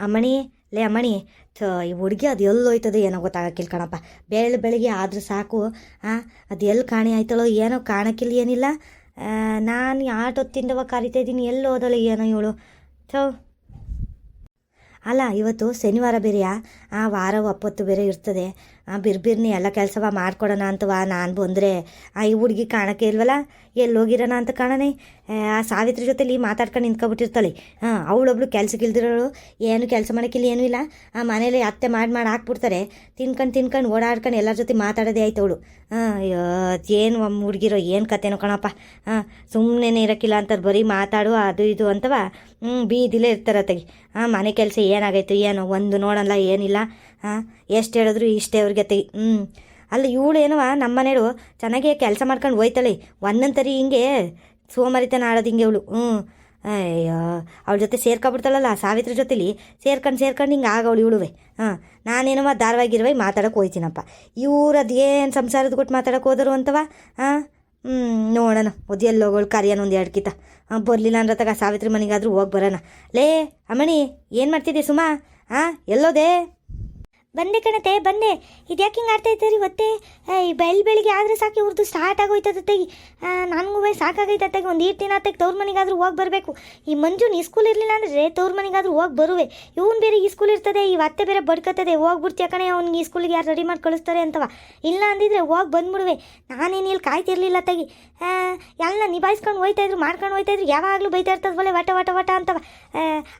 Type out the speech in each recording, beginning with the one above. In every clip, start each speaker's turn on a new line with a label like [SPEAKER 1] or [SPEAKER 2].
[SPEAKER 1] ಅಮ್ಮಣಿ, ಲೇ ಅಮ್ಮಣಿ, ಈ ಹುಡುಗಿ ಅದು ಎಲ್ಲಿ ಹೋಯ್ತದೆ ಏನೋ ಗೊತ್ತಾಗಕ್ಕಿಲ್ಲ ಕಣಪ್ಪ. ಬೆಳಿಗ್ಗೆ ಆದ್ರೆ ಸಾಕು. ಅದು ಎಲ್ಲಿ ಕಾಣಿ ಆಯ್ತಳೋ ಏನೋ, ಕಾಣಕ್ಕಿಲ್ಲ ಏನಿಲ್ಲ. ನಾನು ಆಟೊತ್ತಿಂದವ ಕರಿತಾ ಇದ್ದೀನಿ, ಎಲ್ಲಿ ಹೋದಳು ಏನೋ ಇವಳು. ಥೋ, ಅಲ್ಲ ಇವತ್ತು ಶನಿವಾರ ಬೇರೆಯಾ, ವಾರ ಒಪ್ಪತ್ತು ಬೇರೆ ಇರ್ತದೆ. ಬಿರ್ಬಿರ್ನಿ ಎಲ್ಲ ಕೆಲಸವ ಮಾಡ್ಕೊಡೋಣ ಅಂತವ ನಾನು ಬಂದರೆ ಈ ಹುಡುಗಿ ಕಾಣೋಕ್ಕೆ ಇಲ್ವಲ್ಲ, ಎಲ್ಲಿ ಹೋಗಿರೋಣ ಅಂತ ಕಾಣನೆ. ಆ ಸಾವಿತ್ರಿ ಜೊತೆಲಿ ಮಾತಾಡ್ಕೊಂಡು ನಿಂತ್ಕೊಬಿಟ್ಟಿರ್ತಾಳೆ. ಅವಳೊಬ್ಳು ಕೆಲ್ಸಕ್ಕೆ ಇಲ್ದಿರೋಳು, ಏನು ಕೆಲಸ ಮಾಡೋಕ್ಕಿಲ್ಲ ಏನೂ ಇಲ್ಲ. ಮನೇಲಿ ಅತ್ತೆ ಮಾಡಿ ಹಾಕ್ಬಿಡ್ತಾರೆ. ತಿನ್ಕೊಂಡು ಓಡಾಡ್ಕೊಂಡು ಎಲ್ಲರ ಜೊತೆ ಮಾತಾಡೋದೇ ಆಯ್ತು ಅವಳು. ಅಯ್ಯೋ, ಏನು ಹುಡುಗಿರೋ ಏನು ಕತೆನೋ ಕಣಪ್ಪ. ಸುಮ್ಮನೆ ಇರೋಕ್ಕಿಲ್ಲ ಅಂತಾರೆ, ಬರೀ ಮಾತಾಡು ಅದು ಇದು ಅಂತವ ಬೀದಿಲೇ ಇರ್ತಾರತ್ತಾಗಿ. ಮನೆ ಕೆಲಸ ಏನಾಗೈತೆ ಏನೋ ಒಂದು ನೋಡಲ್ಲ ಏನಿಲ್ಲ. ಎಷ್ಟು ಹೇಳಿದ್ರು ಇಷ್ಟೇ ಅವ್ರಿಗೆ ತೆಗಿ. ಅಲ್ಲ ಇವಳು ಏನವ ನಮ್ಮ ಮನೆಯವರು ಚೆನ್ನಾಗೇ ಕೆಲಸ ಮಾಡ್ಕೊಂಡು ಹೋಯ್ತಾಳೆ. ಒಂದೊಂದ್ಸರಿ ಹಿಂಗೆ ಸೋಮರಿತನ ಆಡೋದು ಹಿಂಗೆ ಇವಳು. ಅಯ್ಯೋ, ಅವಳ ಜೊತೆ ಸೇರ್ಕೊಬಿಡ್ತಾಳಲ್ಲ, ಸಾವಿತ್ರಿ ಜೊತೆಲಿ ಸೇರ್ಕೊಂಡು ಹಿಂಗೆ ಆಗೋಳು ಇವಳುವೆ. ನಾನೇನವ ಧಾರವಾಗಿರುವೆ ಮಾತಾಡೋಕೆ ಹೋಯ್ತೀನಪ್ಪ. ಇವ್ರು ಅದೇನು ಸಂಸಾರದ ಕೊಟ್ಟು ಮಾತಾಡೋಕೆ ಹೋದರು ಅಂತವ. ನೋಡೋಣ ಎಲ್ಲೋಗಳು ಕರಿಯೋಣ ಒಂದು 2 ಕಿತ. ಬರಲಿಲ್ಲ ಅಂದ್ರತ್ತಾಗ ಸಾವಿತ್ರಿ ಮನೆಗಾದ್ರೂ ಹೋಗಿ ಬರೋಣ. ಲೇ ಅಮ್ಮಣಿ, ಏನು ಮಾಡ್ತಿದ್ದೆ ಸುಮಾ? ಎಲ್ಲೋದೆ?
[SPEAKER 2] ಬಂದೆ ಕಣತೆ ಬಂದೆ. ಇದ್ಯಾಕೆ ಹಿಂಗೆ ಆಡ್ತಾ ಇದ್ದಾರೆ ಇವತ್ತೇ? ಈ ಬೆಳಿಗ್ಗೆ ಆದರೆ ಸಾಕು ಇವ್ರದ್ದು ಸ್ಟಾರ್ಟ್ ಆಗೋಯ್ತದತ್ತಾಗಿ. ನನಗೂ ಸಾಕಾಗೈತತ್ತಾಗಿ. ಒಂದು 2 ದಿನ ಅತ್ತಾಗಿ ತವ್ರ ಮನೆಗಾದ್ರೂ ಹೋಗಿ ಬರಬೇಕು. ಈ ಮಂಜುನ ಈ ಸ್ಕೂಲ್ ಇರಲಿಲ್ಲ ಅಂದರೆ ತವ್ರ ಮನೆಗಾದ್ರೂ ಹೋಗಿ ಬರುವೆ. ಇವನು ಬೇರೆ ಈ ಸ್ಕೂಲ್ ಇರ್ತದೆ, ಈ ಅತ್ತೆ ಬೇರೆ ಬಡ್ಕತ್ತದೆ. ಹೋಗ್ಬಿಡ್ತೀಯ ಕಣೆ, ಅವ್ನಿಗೆ ಈ ಸ್ಕೂಲಿಗೆ ಯಾರು ರೆಡಿ ಮಾಡಿ ಕಳಿಸ್ತಾರೆ ಅಂತವ. ಇಲ್ಲ ಅಂದಿದ್ರೆ ಹೋಗಿ ಬಂದ್ಬಿಡುವೆ. ನಾನೇನು ಇಲ್ಲಿ ಕಾಯ್ತಿರ್ಲಿಲ್ಲ ಅತ್ತಾಗಿ. ಎಲ್ಲ ನಿಭಾಯಿಸ್ಕೊಂಡು ಹೋಯ್ತಾಯಿದ್ರು, ಮಾಡ್ಕೊಂಡು ಹೋಯ್ತಾಯಿದ್ರು. ಯಾವಾಗಲೂ ಬೈತಾ ಇರ್ತದೆ ಬಲೆ ವಟ ಅಂತವ.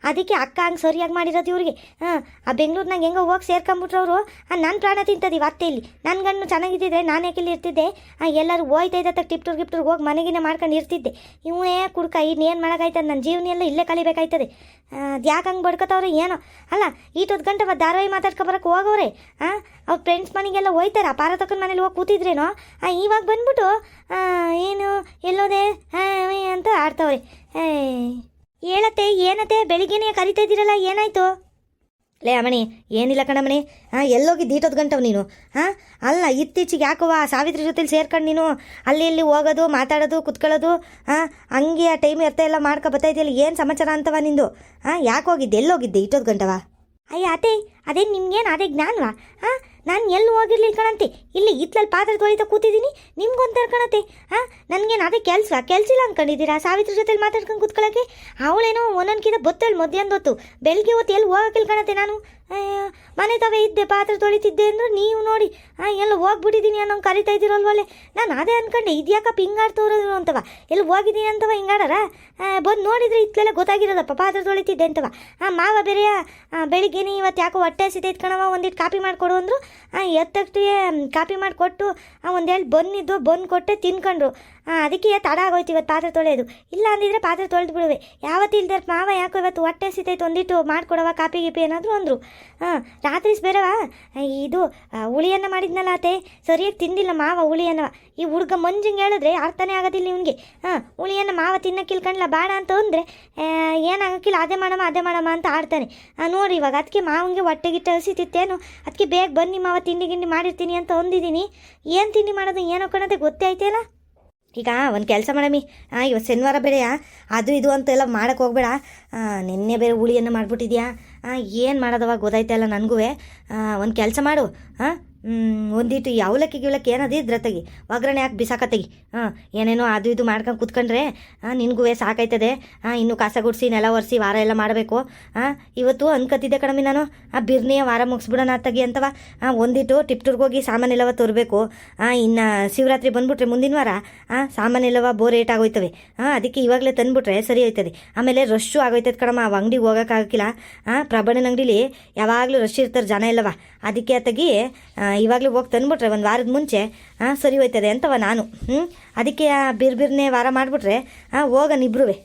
[SPEAKER 2] ಅದಕ್ಕೆ ಅಕ್ಕ ಹಂಗೆ ಸರಿಯಾಗಿ ಮಾಡಿರೋದು ಇವ್ರಿಗೆ. ಆ ಬೆಂಗಳೂರಿನಾಗ ಹೆಂಗೋ ಹೋಗಿ ಸೇರ್ಕೊಂಬಿಟ್ರವರು. ನನ್ನ ಪ್ರಾಣ ತಿಂತದೆ ಅತ್ತೆಯಲ್ಲಿ. ನನ್ನ ಗಂಡು ಚೆನ್ನಾಗಿದ್ದಿದ್ರೆ ನಾನು ಯಾಕೆಲ್ಲಿ ಇರ್ತಿದ್ದೆ? ಎಲ್ಲರೂ ಹೋಯ್ತಾ ಇದ್ದ ಗಿಫ್ಟರ್ ಹೋಗಿ ಮನೆಗಿನೇ ಮಾಡ್ಕೊಂಡು ಇರ್ತಿದ್ದೆ. ಇವನೇ ಕುಡ್ಕ ಇನ್ನೇನು ಮಾಡೋಕ್ಕಾಯ್ತದೆ? ನನ್ನ ಜೀವನ ಎಲ್ಲ ಇಲ್ಲೇ ಕಲಿಬೇಕಾಯ್ತದೆ. ಯಾಕೆ ಹಂಗೆ ಬಡ್ಕೋತವ್ರೆ ಏನೋ. ಅಲ್ಲ ಈಟೊತ್ತು ಗಂಟೆ ಧಾರಾವಾಹಿ ಮಾತಾಡ್ಕೊಬರಕ್ಕೆ ಹೋಗೋರೆ. ಅವ್ರ ಫ್ರೆಂಡ್ಸ್ ಮನೆಗೆಲ್ಲ ಹೋಯ್ತಾರೆ. ಪಾರ ತಕ್ಕನ ಮನೇಲಿ ಹೋಗಿ ಕೂತಿದ್ರೇನೋ. ಇವಾಗ ಬಂದ್ಬಿಟ್ಟು ಏನು ಎಲ್ಲೋದೆ ಅಂತ ಆಡ್ತವ್ರೆ. ಹೇಳತ್ತೆ ಏನತ್ತೆ, ಬೆಳಿಗ್ಗೆನೇ ಕರಿತಾ ಇದ್ದೀರಲ್ಲ, ಏನಾಯ್ತು?
[SPEAKER 1] ಲೇ ಅಮ್ಮಣಿ, ಏನಿಲ್ಲ ಕಣಮ್ಮಣಿ. ಎಲ್ಲೋಗಿದ್ದು ಈಟೊತ್ತು ಗಂಟವು ನೀನು? ಅಲ್ಲ ಇತ್ತೀಚೆಗೆ ಯಾಕವ್ವ ಸಾವಿತ್ರಿ ಜೊತೆಲಿ ಸೇರ್ಕೊಂಡು ನೀನು ಅಲ್ಲಿ ಇಲ್ಲಿ ಹೋಗೋದು, ಮಾತಾಡೋದು, ಕುತ್ಕೊಳ್ಳೋದು, ಹಂಗೆ ಆ ಟೈಮ್ ಎಲ್ಲ ಮಾಡ್ಕೊ ಬರ್ತಾಯಿದ್ಯಲ್ಲ, ಏನು ಸಮಾಚಾರ ಅಂತವ ನಿಂದು? ಯಾಕೆ ಹೋಗಿದ್ದೆ, ಎಲ್ಲೋಗಿದ್ದೆ ಈಟೊತ್ತು ಗಂಟವ?
[SPEAKER 2] ಅಯ್ಯ ಅತ್ತೆ, ಅದೇ ನಿಮ್ಗೇನು ಅದೇ ಜ್ಞಾನವಾ? ನಾನು ಎಲ್ಲಿ ಹೋಗಿರ್ಲಿಲ್ಲ ಕಣಂತೆ. ಇಲ್ಲಿ ಇತ್ಲಲ್ಲಿ ಪಾತ್ರೆ ತೊಳಿತಾ ಕೂತಿದ್ದೀನಿ, ನಿಮ್ಗೊಂಥರ ಕಣತೆ. ನನಗೇನು ಅದೇ ಕೆಲಸ ಇಲ್ಲ ಅಂದ್ಕೊಂಡಿದ್ದೀರಾ ಸಾವಿತ್ರಿ ಜೊತೆಲಿ ಮಾತಾಡ್ಕೊಂಡು ಕೂತ್ಕೊಳ್ಳೋಕ್ಕೆ? ಅವಳೇನೋ ಒಂದೊಂದ್ಕಿಂತ ಬತ್ತಳು ಮಧ್ಯಾಹ್ನದ ಹೊತ್ತು. ಬೆಳಿಗ್ಗೆ ಹೊತ್ತು ಎಲ್ಲಿ ಹೋಗೋಕ್ಕಿಲ್ಲ ಕಣತೆ. ನಾನು ಮನೆ ತವೇ ಇದ್ದೆ, ಪಾತ್ರೆ ತೊಳಿತಿದ್ದೆ ಅಂದ್ರೆ ನೀವು ನೋಡಿ ಎಲ್ಲ ಹೋಗ್ಬಿಟ್ಟಿದ್ದೀನಿ ಅನ್ನೋ ಕರಿತಾ ಇದ್ದೀರಲ್ವಲ್ಲೇ. ನಾನು ಅದೇ ಅಂದ್ಕೊಂಡೆ, ಇದ್ಯಾಕಪ್ಪ ಹಿಂಗಾಡ್ತವ್ರದು ಅಂತವ. ಎಲ್ಲಿ ಹೋಗಿದ್ದೀನಿ ಅಂತವ ಹಿಂಗಾಡಾರ? ಬಂದು ನೋಡಿದರೆ ಇತ್ಲೆಲ್ಲ ಗೊತ್ತಾಗಿರೋದಪ್ಪ ಪಾತ್ರೆ ತೊಳಿತಿದ್ದೆ ಅಂತವ. ಮಾವ ಬೇರೆ ಬೆಳಿಗ್ಗೆನೇ ಇವತ್ತು ಯಾಕೋ ಹೊಟ್ಟೆ ಹಸಿತೈತೆ ಕಣವ, ಒಂದಿಟ್ಟು ಕಾಪಿ ಮಾಡಿಕೊಡು ಅಂದರು. ಎತ್ತಕ್ಷಿಗೆ ಕಾಪಿ ಮಾಡಿಕೊಟ್ಟು 1 ಬನ್ ಕೊಟ್ಟೆ ತಿನ್ಕೊಂಡ್ರು. ಅದಕ್ಕೆ ತಡ ಆಗೋಯ್ತು ಇವತ್ತು ಪಾತ್ರೆ ತೊಳೆಯೋದು. ಇಲ್ಲ ಅಂದಿದ್ರೆ ಪಾತ್ರೆ ತೊಳೆದು ಬಿಡುವೆ. ಯಾವತ್ತು ಇಲ್ದಾರ ಮಾವ ಯಾಕೋ ಇವತ್ತು ಹೊಟ್ಟೆ ಹಸಿತೈತೆ ಒಂದಿಟ್ಟು ಮಾಡಿಕೊಡವ ಕಾಪಿ ಗೀಪಿ ಏನಾದರೂ ಅಂದರು. ರಾತ್ರಿ ಬೇರೆವಾ ಇದು ಹುಳಿಯನ್ನು ಮಾಡಿದ್ನಲ್ಲ ಆತೆ, ಸರಿಯಾಗಿ ತಿಂದಿಲ್ಲ ಮಾವ ಹುಳಿಯನ್ನವ. ಈ ಹುಡುಗ ಮಂಜಂಗೆ ಹೇಳಿದ್ರೆ ಅರ್ಥನೇ ಆಗೋದಿಲ್ಲ ಇವನಿಗೆ. ಹುಳಿಯನ್ನು ಮಾವ ತಿನ್ನಕ್ಕಿಲ್ಕಂಡ್ಲ ಬೇಡ ಅಂತ ಅಂದರೆ ಏನಾಗಕ್ಕಿಲ್ಲ, ಅದೇ ಮಾಡಮ್ಮ ಅಂತ ಆಡ್ತಾನೆ. ನೋಡಿ ಇವಾಗ ಅದಕ್ಕೆ ಮಾವಂಗೆ ಹೊಟ್ಟೆಗಿಟ್ಟು ಹಸಿತಿತ್ತೇನು, ಅದಕ್ಕೆ ಬೇಗ ಬನ್ನಿ ಮಾವ ತಿಂಡಿ ಗಿಂಡಿ ಮಾಡಿರ್ತೀನಿ ಅಂತ ಅಂದಿದ್ದೀನಿ. ಏನು ತಿಂಡಿ ಮಾಡೋದು ಏನೋ ಕಣದೆ ಗೊತ್ತೇ ಆಯ್ತಲ್ಲ.
[SPEAKER 1] ಈಗ ಒಂದು ಕೆಲಸ ಮಾಡಮ್ಮಿ, ಇವತ್ತು ಶನಿವಾರ ಬೇರೆಯಾ, ಅದು ಇದು ಅಂತೆಲ್ಲ ಮಾಡೋಕ್ಕೆ ಹೋಗ್ಬೇಡ. ನಿನ್ನೆ ಬೇರೆ ಹುಳಿಯನ್ನು ಮಾಡಿಬಿಟ್ಟಿದ್ಯಾ, ಏನು ಮಾಡೋದವ ಗೊತ್ತಾಯ್ತಲ್ಲ ನನಗೂ. ಒಂದು ಕೆಲಸ ಮಾಡು, ಒಂದಿಟ್ಟು ಅವಲಕ್ಕಿ ಗಿವಲಕ್ಕಿ ಏನದು ಇದ್ರೆ ತೆಗಿ, ಒಗ್ಗರಣೆ ಹಾಕಿ ಬಿಸಾಕತ್ತೆಗಿ. ಏನೇನೋ ಅದು ಇದು ಮಾಡ್ಕೊಂಡು ಕುತ್ಕೊಂಡ್ರೆ ನಿನಗೂ ಸಾಕಾಯ್ತದೆ. ಇನ್ನೂ ಕಸ ಗುಡಿಸಿ ನೆಲ ಒರೆಸಿ ವಾರ ಎಲ್ಲ ಮಾಡಬೇಕು. ಇವತ್ತು ಅನ್ಕತ್ತಿದ್ದೆ ಕಣಮ್ಮಿ ನಾನು, ಬಿರ್ನಿಯ ವಾರ ಮುಗಿಸ್ಬಿಡೋಣ ಅತ್ತಗಿ ಅಂತವ. ಒಂದಿಟ್ಟು ಟಿಪ್ಟೂರ್ಗೆ ಹೋಗಿ ಸಾಮಾನೆಲ್ಲವ ತರಬೇಕು. ಇನ್ನು ಶಿವರಾತ್ರಿ ಬಂದ್ಬಿಟ್ರೆ ಮುಂದಿನ ವಾರ ಸಾಮಾನೆಲ್ಲವ ಬೋರ್ ರೇಟ್ ಆಗೋಯ್ತವೆ. ಅದಕ್ಕೆ ಇವಾಗಲೇ ತಂದುಬಿಟ್ರೆ ಸರಿ ಹೋಯ್ತದೆ. ಆಮೇಲೆ ರಶ್ಶು ಆಗೋಯ್ತದೆ ಕಣಮ್ಮ, ಆ ಅಂಗಡಿಗೆ ಹೋಗೋಕ್ಕಾಗಕ್ಕಿಲ್ಲ. ಪ್ರಬಣ್ಣನ ಅಂಗಡಿಲಿ ಯಾವಾಗಲೂ ರಶ್ ಇರ್ತಾರೆ ಜನ ಎಲ್ಲವ. ಅದಕ್ಕೆ ಅತ್ತಗಿ ಇವಾಗಲೂ ಹೋಗಿ ತಂದುಬಿಟ್ರೆ 1 ವಾರದ ಮುಂಚೆ ಸರಿ ಹೋಯ್ತದೆ ಅಂತವ ನಾನು. ಅದಕ್ಕೆ ಬಿರ್ನೇ ವಾರ ಮಾಡಿಬಿಟ್ರೆ ಹೋಗೋಣಿಬ್ರುವೆ.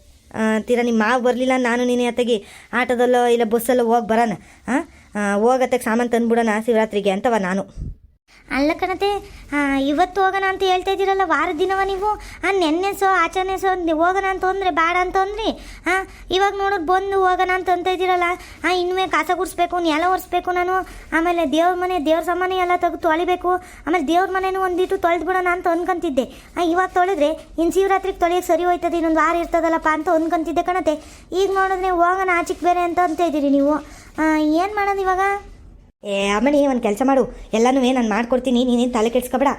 [SPEAKER 1] ತೀರಾ ನಿಮ್ಮ ಮಾವು ಬರಲಿಲ್ಲ, ನಾನು ನೀನೇ ಅತ್ತಗಿ ಆಟೋದಲ್ಲೋ ಇಲ್ಲ ಬಸ್ಸಲ್ಲೋ ಹೋಗಿ ಬರೋಣ. ಹೋಗತ್ತಕ್ಕೆ ಸಾಮಾನು ತಂದುಬಿಡೋಣ ಶಿವರಾತ್ರಿಗೆ ಅಂತವ ನಾನು.
[SPEAKER 2] ಅಲ್ಲ ಕಣತೆ, ಇವತ್ತು ಹೋಗೋಣ ಅಂತ ಹೇಳ್ತಾ ಇದ್ದೀರಲ್ಲ, ವಾರದ ದಿನವ ನೀವು. ನೆನ್ನೆಸೋ ಆಚರಣೆಸೋ ಹೋಗೋಣ ಅಂತ ಅಂದರೆ ಬೇಡ ಅಂತ ಅಂದ್ರಿ. ಇವಾಗ ನೋಡೋದು ಬಂದು ಹೋಗೋಣ ಅಂತ ಇದ್ದೀರಲ್ಲ. ಇನ್ನೂ ಕಸ ಗುಡಿಸ್ಬೇಕು, ನೆಲ ಒರೆಸ್ಬೇಕು ನಾನು. ಆಮೇಲೆ ದೇವ್ರ ಸಾಮಾನು ಎಲ್ಲ ತೆಗೆದು ತೊಳಿಬೇಕು. ಆಮೇಲೆ ದೇವ್ರ ಮನೇನು ಒಂದಿಟ್ಟು ತೊಳೆದು ಬಿಡೋಣ ಅಂತ ಅಂದ್ಕೊಂತಿದ್ದೆ. ಇವಾಗ ತೊಳೆದ್ರೆ ಇನ್ನು ಶಿವರಾತ್ರಿಗೆ ತೊಳೆಯೋಕ್ಕೆ ಸರಿ ಹೋಯ್ತದೆ, ಇನ್ನೊಂದು ವಾರ ಇರ್ತದಲ್ಲಪ್ಪ ಅಂತ ಅಂದ್ಕೊಂತಿದ್ದೆ ಕಣತೆ. ಈಗ ನೋಡಿದ್ರೆ ಹೋಗೋಣ ಆಚಿಕ್ ಬೇರೆ ಅಂತ ಇದ್ದೀರಿ ನೀವು. ಏನು ಮಾಡೋದು ಇವಾಗ?
[SPEAKER 1] ಅಮ್ಮಣಿ ಒಂದು ಕೆಲಸ ಮಾಡು, ಎಲ್ಲನೂ ನಾನು ಮಾಡ್ಕೊಡ್ತೀನಿ, ನೀನೇನು ತಲೆ ಕೆಡ್ಸ್ಕೊಬೇಡ.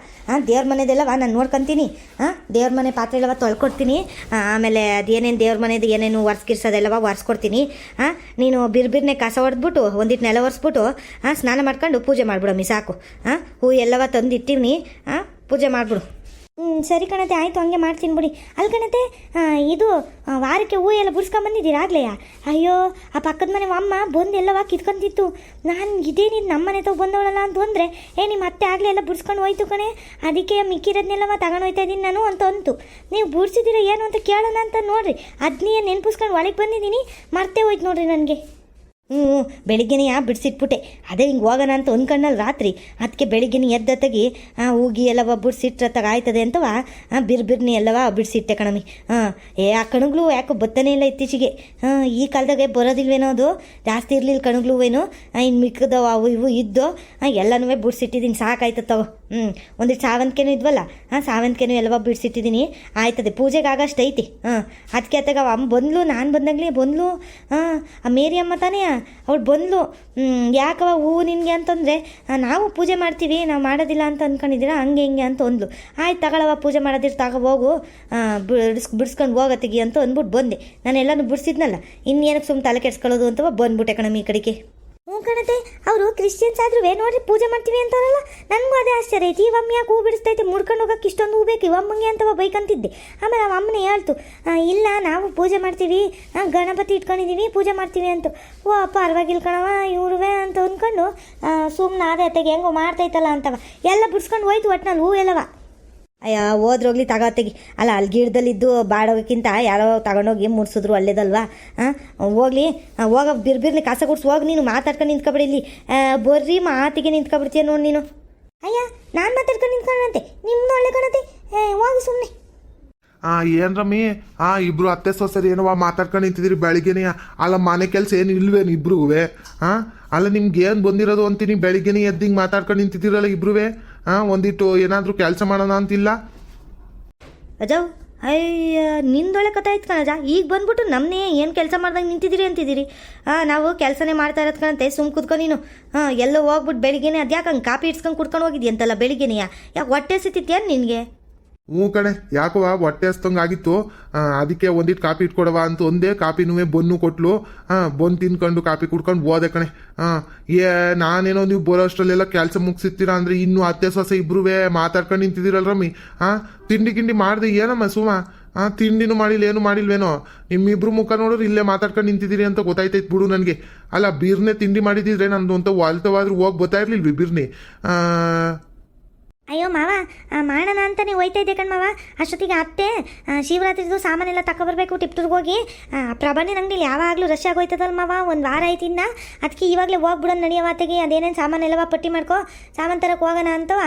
[SPEAKER 1] ದೇವ್ರ ಮನೆದೆಲ್ಲವ ನಾನು ನೋಡ್ಕೊತೀನಿ. ದೇವ್ರ ಮನೆ ಪಾತ್ರೆ ಎಲ್ಲವ ತೊಳ್ಕೊಡ್ತೀನಿ. ಆಮೇಲೆ ಅದೇನೇನು ದೇವ್ರ ಮನೆದು ಏನೇನು ಒರೆಸ್ಕಿರ್ಸೋದೆಲ್ಲವ ಒರೆಸ್ಕೊಡ್ತೀನಿ. ನೀನು ಬಿರ್ಬಿರ್ನೆ ಕಸ ಹೊಡೆದ್ಬಿಟ್ಟು ಒಂದಿಟ್ಟು ನೆಲ ಒರೆಸ್ಬಿಟ್ಟು ಸ್ನಾನ ಮಾಡ್ಕೊಂಡು ಪೂಜೆ ಮಾಡಿಬಿಡಮ್ಮಿ ಸಾಕು. ಹೂ ಎಲ್ಲವ ತಂದು ಇಟ್ಟಿವ್ನಿ, ಪೂಜೆ ಮಾಡಿಬಿಡು.
[SPEAKER 2] ಸರಿ ಕಣತೆ, ಆಯಿತು, ಹಂಗೆ ಮಾಡ್ತೀನಿ ಬಿಡಿ. ಅಲ್ಲಿ ಕಣತೆ, ಇದು ವಾರಕ್ಕೆ ಹೂ ಎಲ್ಲ ಬಿಡ್ಸ್ಕೊಂಬಂದಿದ್ದೀರಾ ಆಗ್ಲೆಯಾ? ಅಯ್ಯೋ, ಆ ಪಕ್ಕದ ಮನೆ ಅಮ್ಮ ಬಂದು ಎಲ್ಲವ ಕಿತ್ಕೊಂತಿತ್ತು. ನಾನು ಇದೇನಿದು ನಮ್ಮ ಮನೆ ತಾವು ಬಂದವಳಲ್ಲ ಅಂತ ಅಂದರೆ ನಿಮ್ಮ ಅತ್ತೆ ಆಗಲೇ ಎಲ್ಲ ಬಿಡ್ಸ್ಕೊಂಡು ಹೋಯ್ತು ಕಣೆ. ಅದಕ್ಕೆ ಮಿಕ್ಕಿರೋದನ್ನೆಲ್ಲವ ತಗೊಂಡು ಹೋಯ್ತಾ ಇದ್ದೀನಿ ನಾನು ಅಂತ ಅಂತು. ನೀವು ಬಿಡ್ಸಿದ್ದೀರ ಏನು ಅಂತ ಕೇಳೋಣ ಅಂತ ನೋಡ್ರಿ, ಅದನ್ನೇ ನೆನ್ಪಿಸ್ಕೊಂಡು ಒಳಗೆ ಬಂದಿದ್ದೀನಿ, ಮರ್ತೇ ಹೋಯ್ತು ನೋಡ್ರಿ ನನಗೆ.
[SPEAKER 1] ಬೆಳಿಗ್ಗೆನೇ ಬಿಡಿಸಿಟ್ಬಿಟ್ಟೆ. ಅದೇ ಹಿಂಗೆ ಹೋಗೋಣ ಅಂತ ಅಂದ್ಕೊಂಡಲ್ಲಿ ರಾತ್ರಿ, ಅದಕ್ಕೆ ಬೆಳಿಗ್ಗೆನೇ ಎದ್ದತ್ತಾಗಿ ಹೋಗಿ ಎಲ್ಲವ ಬಿಡಿಸಿಟ್ರತ್ತಾಗ ಆಯ್ತದೆ ಅಂತವ ಬಿರ್ಬಿರ್ನಿ ಎಲ್ಲವ ಬಿಡಿಸಿಟ್ಟೆ ಕಣಮಿ. ಆ ಕಣಗ್ಲು ಯಾಕೋ ಬತ್ತನೇ ಇಲ್ಲ ಇತ್ತೀಚೆಗೆ. ಈ ಕಾಲದಾಗೆ ಬರೋದಿಲ್ವೇನೋ, ಅದು ಜಾಸ್ತಿ ಇರಲಿಲ್ಲ ಕಣಗ್ಲುವೇನು. ಇನ್ನು ಮಿಕ್ಕದವ ಅವು ಇವು ಇದ್ದು ಎಲ್ಲನೂ ಬಿಡಿಸಿಟ್ಟಿದ್ದೀನಿ, ಸಾಕಾಯ್ತದ ತಗೋ. ಒಂದಿಟ್ಟು ಸಾವಂತಿಗೆನೂ ಇದ್ವಲ್ಲ, ಸಾವಂತಿಗೆನೂ ಎಲ್ಲವ ಬಿಡಿಸಿಟ್ಟಿದ್ದೀನಿ, ಆಯ್ತದೆ, ಪೂಜೆಗೆ ಆಗಷ್ಟು ಐತಿ. ಅದಕ್ಕೆ ಅತ್ತಾಗ ಅಮ್ಮ ಬಂದ್ಲು, ನಾನು ಬಂದಾಗಲೇ ಬಂದ್ಲು. ಆ ಮೇರಿ ಅಮ್ಮ ತಾನೇ ಅವಳು ಬಂದ್ಲು. ಯಾಕವ ಹೂವು ನಿನಗೆ ಅಂತಂದರೆ, ನಾವು ಪೂಜೆ ಮಾಡ್ತೀವಿ, ನಾವು ಮಾಡೋದಿಲ್ಲ ಅಂತ ಅಂದ್ಕೊಂಡಿದ್ದೀರಾ, ಹಂಗೆ ಹಿಂಗೆ ಅಂತ ಅಂದ್ಲು. ಆಯ್ತು ತಗೊಳವ, ಪೂಜೆ ಮಾಡೋದಿರು ತಗೋ ಹೋಗು, ಬಿಡಿಸ್ಕೊಂಡು ಹೋಗತ್ತಿಗೆ ಅಂತ ಅಂದ್ಬಿಟ್ಟು ಬಂದೆ. ನಾನು ಎಲ್ಲನೂ ಬಿಡಿಸಿದ್ನಲ್ಲ, ಇನ್ನೇನಕ್ಕೆ ಸುಮ್ಮನೆ ತಲೆ ಕೆಡ್ಸ್ಕೊಳ್ಳೋದು ಅಂತವ ಬಂದ್ಬಿಟ್ಟೆ ಕಣಮ್ಮ ಈ ಕಡೆಗೆ.
[SPEAKER 2] ಕಣತೆ, ಅವರು ಕ್ರಿಶ್ಚಿಯನ್ಸ್ ಆದ್ರೂ ನೋಡ್ರಿ ಪೂಜೆ ಮಾಡ್ತೀವಿ ಅಂತಾರಲ್ಲ, ನನಗೂ ಅದೇ ಆಶ್ಚರ್ಯ ಐತಿ. ಇವಮ್ಮ ಯಾಕೆ ಹೂ ಬಿಡಿಸ್ತೈತೆ, ಮುಡ್ಕೊಂಡು ಹೋಗಕ್ಕೆ ಇಷ್ಟೊಂದು ಹೂ ಬೇಕು ಇವಮ್ಮಂಗೆ ಅಂತವ ಬೈಕಂತಿದ್ದೆ. ಆಮೇಲೆ ಆ ಅಮ್ಮನೇ ಹೇಳ್ತು, ಇಲ್ಲ ನಾವು ಪೂಜೆ ಮಾಡ್ತೀವಿ, ಗಣಪತಿ ಇಟ್ಕೊಂಡಿದ್ದೀವಿ, ಪೂಜೆ ಮಾಡ್ತೀವಿ ಅಂತ. ಓ ಪರವಾಗಿಲ್ಲ ಕಣವ ಇವ್ರುವೆ ಅಂತ ಅಂದ್ಕೊಂಡು ಸುಮ್ಮನೆ ಅದೇ ತೆಗೆ ಹೆಂಗೋ ಮಾಡ್ತೈತಲ್ಲ ಅಂತವ ಎಲ್ಲ ಬಿಡಿಸ್ಕೊಂಡು ಹೋಯ್ತು ಒಟ್ಟಿನಲ್ಲಿ ಹೂ ಎಲ್ಲವ.
[SPEAKER 1] ಅಯ್ಯ ಹೋದ್ರೋಗ್ಲಿ ತಗೋತೆಗಿ, ಅಲ್ಲ ಅಲ್ಲಿ ಗಿಡದಲ್ಲಿದ್ದು ಬಾಡೋಗಕ್ಕಿಂತ ಯಾರೋ ತಗೊಂಡೋಗಿ ಮುಡ್ಸಿದ್ರು ಒಳ್ಳೇದಲ್ವಾ. ಹೋಗ್ಲಿ, ಹೋಗ ಬಿರ್ಬಿರ್ನಿ ಕಸ ಗುಡ್ಸಿ ಹೋಗಿ, ನೀನು ಮಾತಾಡ್ಕೊಂಡು ನಿಂತ್ಕೊಬಿಡಿ. ಇಲ್ಲಿ ಬರ್ರಿ ಮಾತಿಗೆ ನಿಂತ್ಕೊಬಿಡ್ತೀಯ ನೋಡಿ ನೀನು.
[SPEAKER 2] ಅಯ್ಯ, ನಾನು ಮಾತಾಡ್ಕೊಂಡು ನಿಂತ್ಕೊಂಡಂತೆ, ನಿಮ್ಮನ್ನ ಒಳ್ಳೆ ಕಣತೆ, ಹೋಗಿ ಸುಮ್ಮನೆ.
[SPEAKER 3] ಏನ್ ರಮ್ಮಿ, ಇಬ್ರು ಅತ್ತೆ ಸೊಸೆರು ಏನವ ಮಾತಾಡ್ಕೊಂಡು ನಿಂತಿದ್ದೀರಿ ಬೆಳಿಗ್ಗೆನೇ? ಅಲ್ಲ ಮನೆ ಕೆಲಸ ಏನು ಇಲ್ವೇನು ಇಬ್ರುವೆ? ಅಲ್ಲ ನಿಮ್ಗೆ ಏನು ಬಂದಿರೋದು ಅಂತೀನಿ, ಬೆಳಿಗ್ಗೆನೇ ಎದ್ದು ಹಿಂಗೆ ಮಾತಾಡ್ಕೊಂಡು ನಿಂತಿದ್ದೀರಲ್ಲ ಇಬ್ರುವೆ? ಒಂದಿಟ್ಟು ಏನಾದರೂ ಕೆಲಸ ಮಾಡೋಣ ಅಂತಿಲ್ಲ?
[SPEAKER 1] ಅಜಾವ್, ಅಯ್ಯ ನಿಂದೊಳ್ಳೆ ಕಥೆ ಆಯ್ತು ಕಣಜ. ಈಗ ಬಂದ್ಬಿಟ್ಟು ನಮ್ಮನ್ನೇ ಏನು ಕೆಲಸ ಮಾಡ್ದಂಗೆ ನಿಂತಿದ್ದೀರಿ ಅಂತಿದ್ದೀರಿ. ನಾವು ಕೆಲಸನೇ ಮಾಡ್ತಾ ಇರೋದು ಕಣಂತೆ, ಸುಮ್ ಕುತ್ಕೊ ನೀನು. ಎಲ್ಲೋ ಹೋಗ್ಬಿಟ್ಟು ಬೆಳಿಗ್ಗೆನೆ ಅದ್ಯಾಕೆ ಹಂಗೆ ಕಾಪಿ ಇಡ್ಸ್ಕೊಂಡು ಕುಡ್ಕೊಂಡು ಹೋಗಿದ್ಯಂತಲ್ಲ ಬೆಳಿಗ್ಗೆನೇ? ಯಾಕೆ ಹೊಟ್ಟೆ ಸಿತ್ತಿತ್ತೇನು ನಿನಗೆ?
[SPEAKER 3] ಹ್ಞೂ ಕಣೆ, ಯಾಕವ ಹೊಟ್ಟೆ ಹಸ್ತಂಗೆ ಆಗಿತ್ತು, ಅದಕ್ಕೆ ಒಂದಿಟ್ಟು ಕಾಪಿ ಇಟ್ಕೊಡವ ಅಂತ ಒಂದೇ. ಕಾಪಿನೂ ಬನ್ನು ಕೊಟ್ಲು, ಬನ್ನು ತಿನ್ಕೊಂಡು ಕಾಪಿ ಕುಡ್ಕೊಂಡು ಹೋದೆ ಕಣೆ. ನಾನೇನೋ ನೀವು ಬರೋ ಅಷ್ಟರಲ್ಲೆಲ್ಲ ಕೆಲಸ ಮುಗಿಸಿರ್ತೀರಾ ಅಂದರೆ ಇನ್ನೂ ಅತ್ತೆ ಸೊಸೆ ಇಬ್ರುವೆ ಮಾತಾಡ್ಕೊಂಡು ನಿಂತಿದ್ದೀರಲ್ಲ ರಮ್ಮಿ. ತಿಂಡಿ ಗಿಂಡಿ ಮಾಡಿದೆ ಏನಮ್ಮ ಸುಮ? ತಿಂಡಿನೂ ಮಾಡಿಲ್ಲ, ಏನು ಮಾಡಿಲ್ವೇನೋ? ನಿಮ್ಮಿಬ್ರು ಮುಖ ನೋಡೋರು ಇಲ್ಲೇ ಮಾತಾಡ್ಕೊಂಡು ನಿಂತಿದ್ದೀರಿ ಅಂತ ಗೊತ್ತಾಯ್ತೈತೆ ಬಿಡು ನನಗೆ. ಅಲ್ಲ ಬೀರ್ನೆ ತಿಂಡಿ ಮಾಡಿದಿದ್ರೆ ನಂದು ಅಂತ ವಾಲ್ತವಾದ್ರೂ ಹೋಗಿ ಗೊತ್ತಾ ಇರ್ಲಿಲ್ವಿ ಬೀರ್ನಿ?
[SPEAKER 2] ಅಯ್ಯೋ ಮಾವ, ಮಾಡೋಣ ಅಂತಲೇ ಹೋಯ್ತಾ ಇದ್ದೆ ಕಣ್ಮಾವ. ಅಷ್ಟೊತ್ತಿಗೆ ಅತ್ತೆ ಶಿವರಾತ್ರಿದು ಸಾಮಾನೆಲ್ಲ ತಗೊಬರ್ಬೇಕು ಟಿಪ್ಟೂರ್ಗೆ ಹೋಗಿ. ಪ್ರಬಂಧನ ಅಂಗಡಿಲಿ ಯಾವಾಗಲೂ ರಶ್ ಆಗೋಯ್ತದಲ್ಲ ಮಾವ, ಒಂದು ವಾರ ಆಯ್ತಿಂದ. ಅದಕ್ಕೆ ಇವಾಗಲೇ ಹೋಗ್ಬಿಡೋಣ ನಡೆಯೋವಾತೆಗೆ, ಅದೇನೇನು ಸಾಮಾನೆಲ್ಲವ ಪಟ್ಟಿ ಮಾಡ್ಕೊ, ಸಾಮಾನು ತರಕ್ಕೆ ಹೋಗೋಣ ಅಂತವ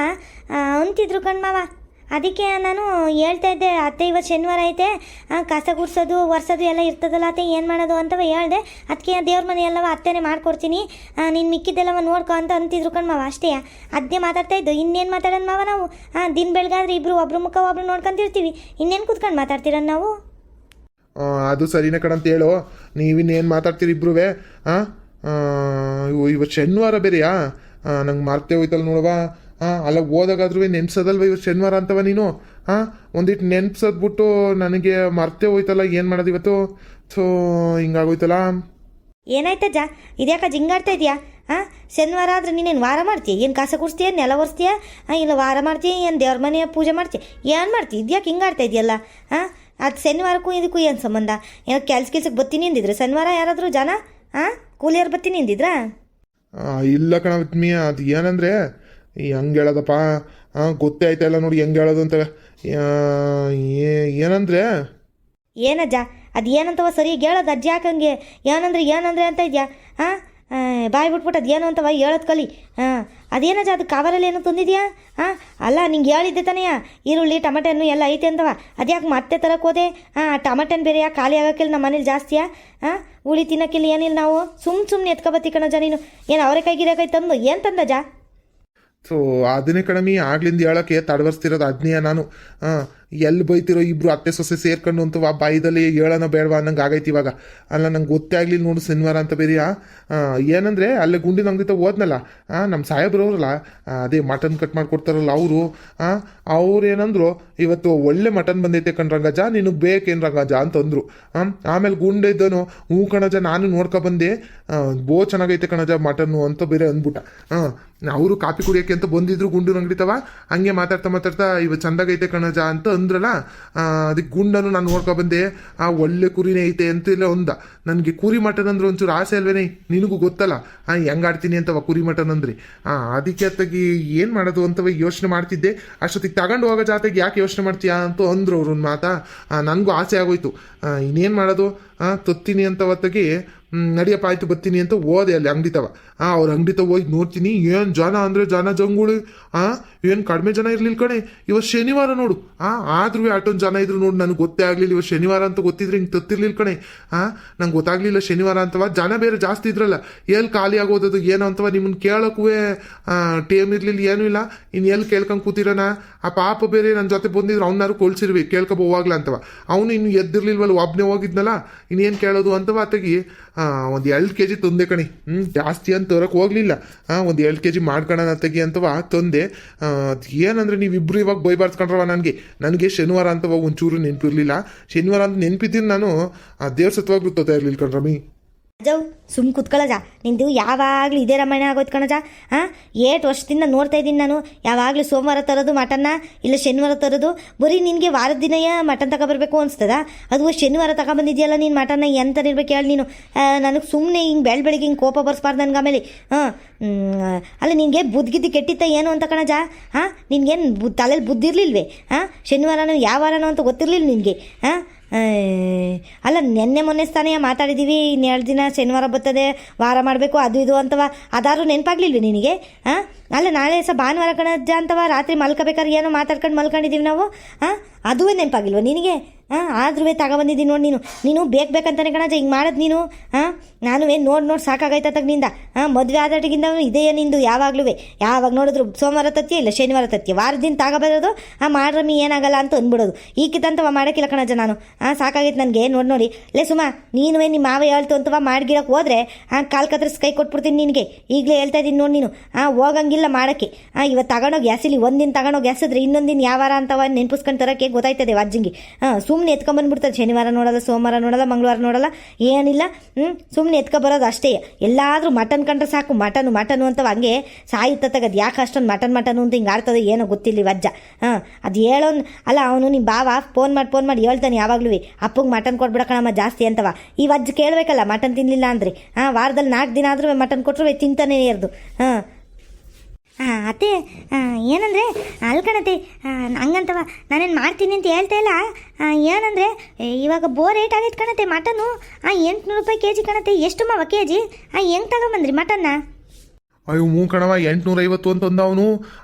[SPEAKER 2] ಅಂತಿದ್ರು ಕಣ್ಮಾವ. ಅದಕ್ಕೆ ನಾನು ಹೇಳ್ತಾ ಇದ್ದೆ, ಅತ್ತೆ ಇವತ್ತು ಶನಿವಾರ ಐತೆ, ಕಸ ಗುಡ್ಸೋದು ಒರೆಸೋದು ಎಲ್ಲ ಇರ್ತದಲ್ಲ ಅತ್ತೆ, ಏನು ಮಾಡೋದು ಅಂತವ ಹೇಳ್ದೆ. ಅದಕ್ಕೆ ದೇವ್ರ ಮನೆ ಎಲ್ಲವ ಅತ್ತೆನೇ ಮಾಡ್ಕೊಡ್ತೀನಿ, ನೀನು ಮಿಕ್ಕಿದ್ದೆಲ್ಲವ ನೋಡ್ಕೊ ಅಂತ ಅಂತಿದ್ರು ಕಣ್ಮಾವ. ಅಷ್ಟೇ, ಅದೇ ಮಾತಾಡ್ತಾ ಇದ್ದು, ಇನ್ನೇನು ಮಾತಾಡೋಣ ಮಾವ ನಾವು? ದಿನ ಬೆಳಗಾದ್ರೆ ಇಬ್ಬರು ಒಬ್ರು ಮುಖ ಒಬ್ರು ನೋಡ್ಕೊಂತಿರ್ತೀವಿ, ಇನ್ನೇನು ಕುತ್ಕೊಂಡು ಮಾತಾಡ್ತೀರ ನಾವು?
[SPEAKER 3] ಅದು ಸರಿನೇ ಕಣಂತ ಹೇಳು, ನೀವಿನ್ನೇನು ಮಾತಾಡ್ತೀರಿ ಇಬ್ರುವೆ? ಇವತ್ತು ಶನಿವಾರ ಬೇರೆಯಾ? ನಂಗೆ ಮಾರ್ತೇ ಹೋಯ್ತಲ್ಲ ನೋಡವ. ಅಲ್ಲ ಓದಾಗಾದ್ರೂ ನೆನ್ಸೋದಲ್ವ ಇವತ್ತು ಶನಿವಾರ ಅಂತವ ನೀನು? ಒಂದಿಟ್ಟು ನೆನ್ಸದ್ಬಿಟ್ಟು ನನಗೆ ಮರ್ತೇ ಹೋಯ್ತಲ್ಲ, ಏನು ಮಾಡೋದು ಇವತ್ತು? ಸೊ ಹಿಂಗಾಗೋಯ್ತಲ್ಲ.
[SPEAKER 1] ಏನಾಯ್ತಜ್ಜ, ಇದ್ಯಾಕ ಜಿಂಗಾಡ್ತಾ ಇದೆಯಾ? ಶನಿವಾರ ಆದ್ರೆ ನೀನೇನು ವಾರ ಮಾಡ್ತೀಯ? ಏನು ಕಸ ಕುಡಿಸ್ತೀಯ, ನೆಲ ಒರೆಸ್ತೀಯ? ಇಲ್ಲ ವಾರ ಮಾಡ್ತೀಯ, ಏನು ದೇವ್ರ ಮನೆಯ ಪೂಜೆ ಮಾಡ್ತೀಯ? ಏನು ಮಾಡ್ತೀಯ? ಇದ್ಯಾಕೆ ಹಿಂಗಾಡ್ತಾ ಇದೆಯಲ್ಲ? ಅದು ಶನಿವಾರಕ್ಕೂ ಇದಕ್ಕೂ ಏನು ಸಂಬಂಧ? ಏನೋ ಕೆಲ್ಸಕ್ಕೆ ಬರ್ತೀನಿ ಅಂದಿದ್ರೆ ಶನಿವಾರ ಯಾರಾದರೂ ಜನ ಕೂಲಿಯವ್ರು ಬರ್ತೀನಿ ಅಂದಿದ್ರಾ?
[SPEAKER 3] ಇಲ್ಲ ಕಣಮಿ, ಅದು ಏನಂದರೆ ಹೆಂಗೆ ಹೇಳೋದಪ್ಪ, ಗೊತ್ತೇ ಆಯ್ತಾಯಿಲ್ಲ ನೋಡಿ ಹೆಂಗೆ ಹೇಳೋದು ಅಂತ. ಏನಂದರೆ
[SPEAKER 1] ಏನಜ್ಜ, ಅದು ಏನಂತವ ಸರಿಯಾಗಿ ಹೇಳೋದು? ಅಜ್ಜಿ ಯಾಕಂಗೆ ಏನಂದ್ರೆ ಅಂತ ಇದೆಯಾ? ಬಾಯ್ ಬಿಟ್ಬಿಟ್ಟು ಅದು ಏನು ಅಂತವ ಹೇಳೋದು ಕಲಿ. ಅದೇನಜ್ಜ, ಅದು ಕವರಲ್ಲಿ ಏನೋ ತಂದಿದ್ಯಾ? ಅಲ್ಲ ನಿಂಗೆ ಹೇಳಿದ್ದೆ ತಾನೆಯಾ, ಈರುಳ್ಳಿ ಟಮಟೆ ಹಣ್ಣು ಎಲ್ಲ ಐತೆ ಅಂತವ. ಅದ್ಯಾಕೆ ಮತ್ತೆ ತರಕ್ಕೆ ಹೋದೆ? ಟಮಟನ್ ಬೇರೆ ಯಾಕೆ ಖಾಲಿ ಆಗೋಕ್ಕಿಲ್ಲ ನಮ್ಮ ಮನೇಲಿ ಜಾಸ್ತಿಯಾ? ಉಳಿ ತಿನ್ನೋಕ್ಕಿಲ್ಲ ಏನಿಲ್ಲ, ನಾವು ಸುಮ್ಮನೆ ಎತ್ಕೊಬತ್ತಿ ಕಣಜ. ನೀನು ಏನು ಅವರೆಕಾಯಿ ಗಿರೇಕಾಯಿ ತಂದು ಏನು ತಂದಜ್ಜ?
[SPEAKER 3] ಸೊ ಅದನ್ನೇ ಕಣಮಿ ಆಗ್ಲಿಂದ ಹೇಳೋಕ್ಕೆ ತಡವರ್ಸ್ತಿರೋದು ಅದನ್ನೇ ನಾನು. ಎಲ್ಲಿ ಬೈತಿರೋ ಇಬ್ರು ಅತ್ತೆ ಸೊಸೆ ಸೇರ್ಕೊಂಡು ಅಂತವ ಬಾಯಿದಲ್ಲಿ ಹೇಳೋಣ ಬೇಡವಾ ಅನ್ನಂಗೆ ಆಗೈತಿ ಇವಾಗ. ಅಲ್ಲ ನಂಗೆ ಗೊತ್ತೇ ಆಗಲಿಲ್ಲ ನೋಡು ಶನಿವಾರ ಅಂತ ಬೇರೆಯಾ. ಏನಂದರೆ ಅಲ್ಲೇ ಗುಂಡಿನ ಅಂಗಡಿ ಹೋದ್ನಲ್ಲ, ನಮ್ಮ ಸಾಹೇಬ್ರವ್ರಲ್ಲ, ಅದೇ ಮಟನ್ ಕಟ್ ಮಾಡ್ಕೊಡ್ತಾರಲ್ಲ ಅವರು, ಅವ್ರು ಏನಂದ್ರು, ಇವತ್ತು ಒಳ್ಳೆ ಮಟನ್ ಬಂದೈತೆ ಕಣ್ರಂಗಜ, ನಿನಗೆ ಬೇಕೇನು ರಂಗಜ ಅಂತಂದ್ರು. ಆಮೇಲೆ ಗುಂಡೆ ಇದ್ದನು, ಹ್ಞೂ ಕಣಜ ನಾನು ನೋಡ್ಕೊ ಬಂದೆ, ಬೋ ಚೆನ್ನಾಗೈತೆ ಕಣಜ ಮಟನ್ನು ಅಂತ ಬೇರೆ ಅಂದ್ಬಿಟ್ಟ. ಅವರು ಕಾಫಿ ಕುಡಿಯೋಕ್ಕೆ ಅಂತ ಬಂದಿದ್ರು ಗುಂಡಿನ ಅಂಗಡಿ ತವ, ಹಂಗೆ ಮಾತಾಡ್ತಾ ಇವತ್ತು ಚಂದಾಗೈತೆ ಕಣಜ ಅಂತ ಅಂದ್ರಲ್ಲ, ಅದಕ್ಕೆ ಗುಂಡನ್ನು ನಾನು ನೋಡ್ಕೊ ಬಂದೆ, ಒಳ್ಳೆ ಕುರಿನೇ ಐತೆ ಅಂತ ಇಲ್ಲ ಒಂದ. ನನಗೆ ಕುರಿ ಮಟನ್ ಅಂದ್ರೆ ಒಂಚೂರು ಆಸೆ ಅಲ್ವೇನೆ, ನಿನಗೂ ಗೊತ್ತಲ್ಲ ಹೆಂಗೆ ಆಡ್ತೀನಿ ಅಂತವ ಕುರಿ ಮಟನ್ ಅಂದ್ರೆ. ಅದಕ್ಕೆ ಅತ್ತಾಗಿ ಏನು ಮಾಡೋದು ಅಂತವ ಯೋಚನೆ ಮಾಡ್ತಿದ್ದೆ. ಅಷ್ಟೊತ್ತಿಗೆ ತಗೊಂಡು ಹೋಗೋ ಜಾತೆಗೆ ಯಾಕೆ ಯೋಚನೆ ಮಾಡ್ತೀಯಾ ಅಂತ ಅಂದ್ರು ಅವ್ರ ಮಾತಾ. ನನಗೂ ಆಸೆ ಆಗೋಯ್ತು, ಇನ್ನೇನು ಮಾಡೋದು, ತೊತ್ತೀನಿ ಅಂತ ಹೊತ್ತಿಗೆ ನಡಿಯಪ್ಪ ಆಯ್ತು ಬರ್ತೀನಿ ಅಂತ ಹೋದೆ ಅಲ್ಲಿ ಅಂಗಡಿ ತವ. ಅವ್ರ ಅಂಗಡಿ ತವ ಹೋಗಿ ನೋಡ್ತೀನಿ, ಏನು ಜನ ಅಂದರೆ ಜನ ಜಂಗುಳಿ, ಏನು ಕಡಿಮೆ ಜನ ಇರ್ಲಿಲ್ಲ ಕಣೆ. ಇವತ್ತು ಶನಿವಾರ ನೋಡು, ಆದ್ರೂ ಅಷ್ಟೊಂದು ಜನ ಇದ್ರು ನೋಡು. ನನಗೆ ಗೊತ್ತೇ ಆಗಲಿಲ್ಲ ಇವತ್ತು ಶನಿವಾರ ಅಂತ. ಗೊತ್ತಿದ್ರೆ ಹಿಂಗೆ ತತ್ತಿರ್ಲಿಲ್ಲ ಕಣೆ. ನಂಗೆ ಗೊತ್ತಾಗ್ಲಿಲ್ಲ ಶನಿವಾರ ಅಂತವ. ಜನ ಬೇರೆ ಜಾಸ್ತಿ ಇದ್ರಲ್ಲ, ಎಲ್ಲಿ ಖಾಲಿ ಆಗೋದದು ಏನೋ ಅಂತವ. ನಿಮ್ಮನ್ನು ಕೇಳೋಕ್ಕೂ ಟೇಮ್ ಇರಲಿಲ್ಲ, ಏನೂ ಇಲ್ಲ. ಇನ್ನು ಎಲ್ಲಿ ಕೇಳ್ಕೊಂಡು ಕೂತಿರೋಣ. ಆ ಪಾಪ ಬೇರೆ ನನ್ನ ಜೊತೆ ಬಂದಿದ್ರು, ಅವನಾರು ಕೊಳ್ಸಿರ್ವಿ ಕೇಳ್ಕೊಬ ಹೋಗ್ಲ ಅಂತವ. ಅವನು ಇನ್ನು ಎದ್ದಿರ್ಲಿಲ್ವಲ್ಲ, ಒಬ್ಬನೇ ಹೋಗಿದ್ನಲ್ಲ, ಇನ್ನೇನು ಕೇಳೋದು ಅಂತವ. ಆತಗಿ ಒಂದು 2 kg ತಂದೆ ಕಣಿ. ಜಾಸ್ತಿ ಅಂತ ತರಕ್ಕೆ ಹೋಗ್ಲಿಲ್ಲ, ಒಂದು 2 kg ಮಾಡ್ಕೊಳ್ಳೋಣ ತೆಗಿ ಅಂತವ ತಂದೆ. ಏನಂದ್ರೆ ನೀವಿಬ್ರು ಇವಾಗ ಬೈಬಾರ್ಸ್ಕೊಂಡ್ರವ ನನಗೆ ಶನಿವಾರ ಅಂತವ ಒಂಚೂರು ನೆನಪಿರ್ಲಿಲ್ಲ. ಶನಿವಾರ ಅಂತ ನೆನಪಿದ್ದೀನಿ ನಾನು, ದೇವ್ರ ಸತ್ವಾಗ್ಲೂ ತೊತಾ ಇರ್ಲಿಲ್ಲ ಕಣ್ರಮಿ.
[SPEAKER 2] ಅಜವ್ ಸುಮ್ ಕುತ್ಕೊಳ್ಳಜ, ನಿಂದು ಯಾವಾಗಲೂ ಇದೇ ರಾಮಾಯಣ ಆಗೋಯ್ತು ಕಣಜ. ಏಟು ವರ್ಷದಿಂದ ನೋಡ್ತಾ ಇದ್ದೀನಿ ನಾನು, ಯಾವಾಗಲೂ ಸೋಮವಾರ ತರೋದು ಮಟನ್ನ, ಇಲ್ಲ ಶನಿವಾರ ತರೋದು. ಬರೀ ನಿನಗೆ ವಾರದ ದಿನ ಮಟನ್ ತಗೊಬರ್ಬೇಕು ಅನಿಸ್ತದ, ಅದು ಶನಿವಾರ ತಗೊಬಂದಿದ್ಯಲ್ಲ ನೀನು ಮಟನ್ನ, ಎಂಥದಿರ್ಬೇಕು ಹೇಳಿ ನೀನು. ನನಗೆ ಸುಮ್ಮನೆ ಹಿಂಗೆ ಬೆಳಿಗ್ಗೆ ಹಿಂಗೆ ಕೋಪ ಬರ್ಸ್ಬಾರ್ದು ನನಗೆ ಆಮೇಲೆ. ಅಲ್ಲ ನಿನಗೆ ಬುದ್ಧಿಗಿದ್ದು ಕೆಟ್ಟಿತ್ತ ಏನು ಅಂತ ಕಣಜ. ನಿನ್ಗೇನು ತಲೆಯಲ್ಲಿ ಬುದ್ಧಿರ್ಲಿಲ್ವೇ? ಶನಿವಾರನೋ ಯಾವ ವಾರನೋ ಅಂತ ಗೊತ್ತಿರಲಿಲ್ಲ ನಿನಗೆ. ಅಲ್ಲ ನೆನ್ನೆ ಮೊನ್ನೆ ಸ್ಥಾನೇ ಮಾತಾಡಿದ್ದೀವಿ, ಇನ್ನು 2 ದಿನ ಶನಿವಾರ ಬರ್ತದೆ, ವಾರ ಮಾಡಬೇಕು ಅದು ಇದು ಅಂತವ. ಅದಾದ್ರೂ ನೆನಪಾಗ್ಲಿಲ್ವಿ ನಿನಗೆ? ಅಲ್ಲ ನಾಳೆ ಭಾನುವಾರ ಕಣಜ್ಜ ಅಂತವ, ರಾತ್ರಿ ಮಲ್ಕೋಬೇಕಾದ್ರೆ ಏನೋ ಮಾತಾಡ್ಕೊಂಡು ಮಲ್ಕೊಂಡಿದ್ದೀವಿ ನಾವು. ಅದುವೇ ನೆನಪಾಗಿಲ್ವ ನಿನಗೆ? ಆದ್ರೂ ತಗೊಬಂದಿದ್ದೀನಿ ನೋಡಿ ನೀನು ಬೇಕಂತಾನೆ ಕಣಜ ಹಿಂಗೆ ಮಾಡೋದು ನೀನು. ನಾನು ನೋಡಿ ಸಾಕಾಗೈತತ್ತಾಗ ನಿಂದ. ಮದುವೆ ಆದಾಟಿಗಿಂದ ಇದೆಯೇ ನಿಂದು ಯಾವಾಗಲೂ. ಯಾವಾಗ ನೋಡಿದ್ರು ಸೋಮವಾರ ತತ್ಯ ಇಲ್ಲ ಶನಿವಾರ ತತ್ಯ, ವಾರದಿಂದ ತಗೊಬರೋದು, ಮಾಡ್ರಮ್ಮಿ ಏನಾಗಲ್ಲ ಅಂತ ಅಂದ್ಬಿಡೋದು. ಈಗಿತ್ತಂತವ ಮಾಡೋಕ್ಕಿಲ್ಲ ಕಣಜ ನಾನು. ಸಾಕಾಗೈತೆ ನನಗೆ ನೋಡಿ. ಲೇ ಸುಮಾ, ನೀನು ನಿಮ್ಮ ಮಾವ ಹೇಳ್ತು ಅಂತವ ಮಾಡ್ಗಿಡಕ್ಕೆ ಹೋದ್ರೆ ಕಾಲು ಕತ್ರಸ್ ಕೈ ಕೊಟ್ಬಿಡ್ತೀನಿ ನಿನಗೆ. ಈಗಲೇ ಹೇಳ್ತಾ ಇದ್ದೀನಿ ನೋಡಿ ನೀನು. ಹೋಗಂಗಿಲ್ಲ ಮಾಡೋಕ್ಕೆ. ಇವತ್ತು ತಗೊಂಡೋಗಿ ಎಸಿಲಿ, ಒಂದಿನ ತಗೊಂಡೋಗಿ ಎಸಿದ್ರೆ ಇನ್ನೊಂದಿನ ಯಾವ ವಾರ ಅಂತವ ನೆನ್ಪಿಸ್ಕೊಂಡು ತರೋಕ್ಕೆ ಗೊತ್ತಾಯ್ತದೆ ಅಜ್ಜಿಂಗೆ. ಸುಮ್ಮನೆ ಎತ್ಕೊಂಬಂದ್ಬಿಡ್ತಾರೆ. ಶನಿವಾರ ನೋಡಲ್ಲ, ಸೋಮವಾರ ನೋಡಲ್ಲ, ಮಂಗಳವಾರ ನೋಡಲ್ಲ, ಏನಿಲ್ಲ. ಸುಮ್ಮನೆ ಎತ್ಕೊಬರೋದು ಅಷ್ಟೇ. ಎಲ್ಲಾದರೂ ಮಟನ್ ಕಂಡ್ರೆ ಸಾಕು, ಮಟನು ಅಂತವ. ಹಂಗೆ ಸಾಯುತ್ತಗದು ಯಾಕೆ ಅಷ್ಟೊಂದು ಮಟನು ಅಂತ ಹಿಂಗೆ ಆಡ್ತದೆ ಏನೋ ಗೊತ್ತಿಲ್ಲ ವಜ್ಜ. ಅದು ಹೇಳೋನು ಅಲ್ಲ, ಅವನು ನಿಮ್ಮ ಬಾವ ಫೋನ್ ಮಾಡಿ ಹೇಳ್ತಾನೆ ಯಾವಾಗಲೂ, ಅಪ್ಪಗೆ ಮಟನ್ ಕೊಟ್ಬಿಡಕಣಮ್ಮ ಜಾಸ್ತಿ ಅಂತವ. ಈ ವಜ್ಜ ಕೇಳಬೇಕಲ್ಲ ಮಟನ್ ತಿನ್ನಲಿಲ್ಲ ಅಂದರೆ. ವಾರದಲ್ಲಿ 4 ದಿನ ಆದರೂ ಮಟನ್ ಕೊಟ್ಟರು ತಿಂತಾನೇ ಇರೋದು.
[SPEAKER 1] ಅತ್ತೆ ಏನಂದರೆ ಅಲ್ಕಣತೆ ಹಂಗಂತವ ನಾನೇನು ಮಾಡ್ತೀನಿ ಅಂತ ಹೇಳ್ತಾ ಇಲ್ಲ. ಏನಂದರೆ ಇವಾಗ ರೇಟ್ ಆಗೈತೆ ಕಣತೆ ಮಟನು. 800 ರೂಪಾಯಿ kg ಕಣತೆ. ಎಷ್ಟು ಮಾವ kg? ಹೆಂಗೆ ತಗೊಂಬಂದ್ರಿ ಮಟನ್ನ?
[SPEAKER 3] ಅಯ್ಯೋ ಹ್ಞೂ ಕಣವ, 850 ಅಂತಂದ ಅವನು.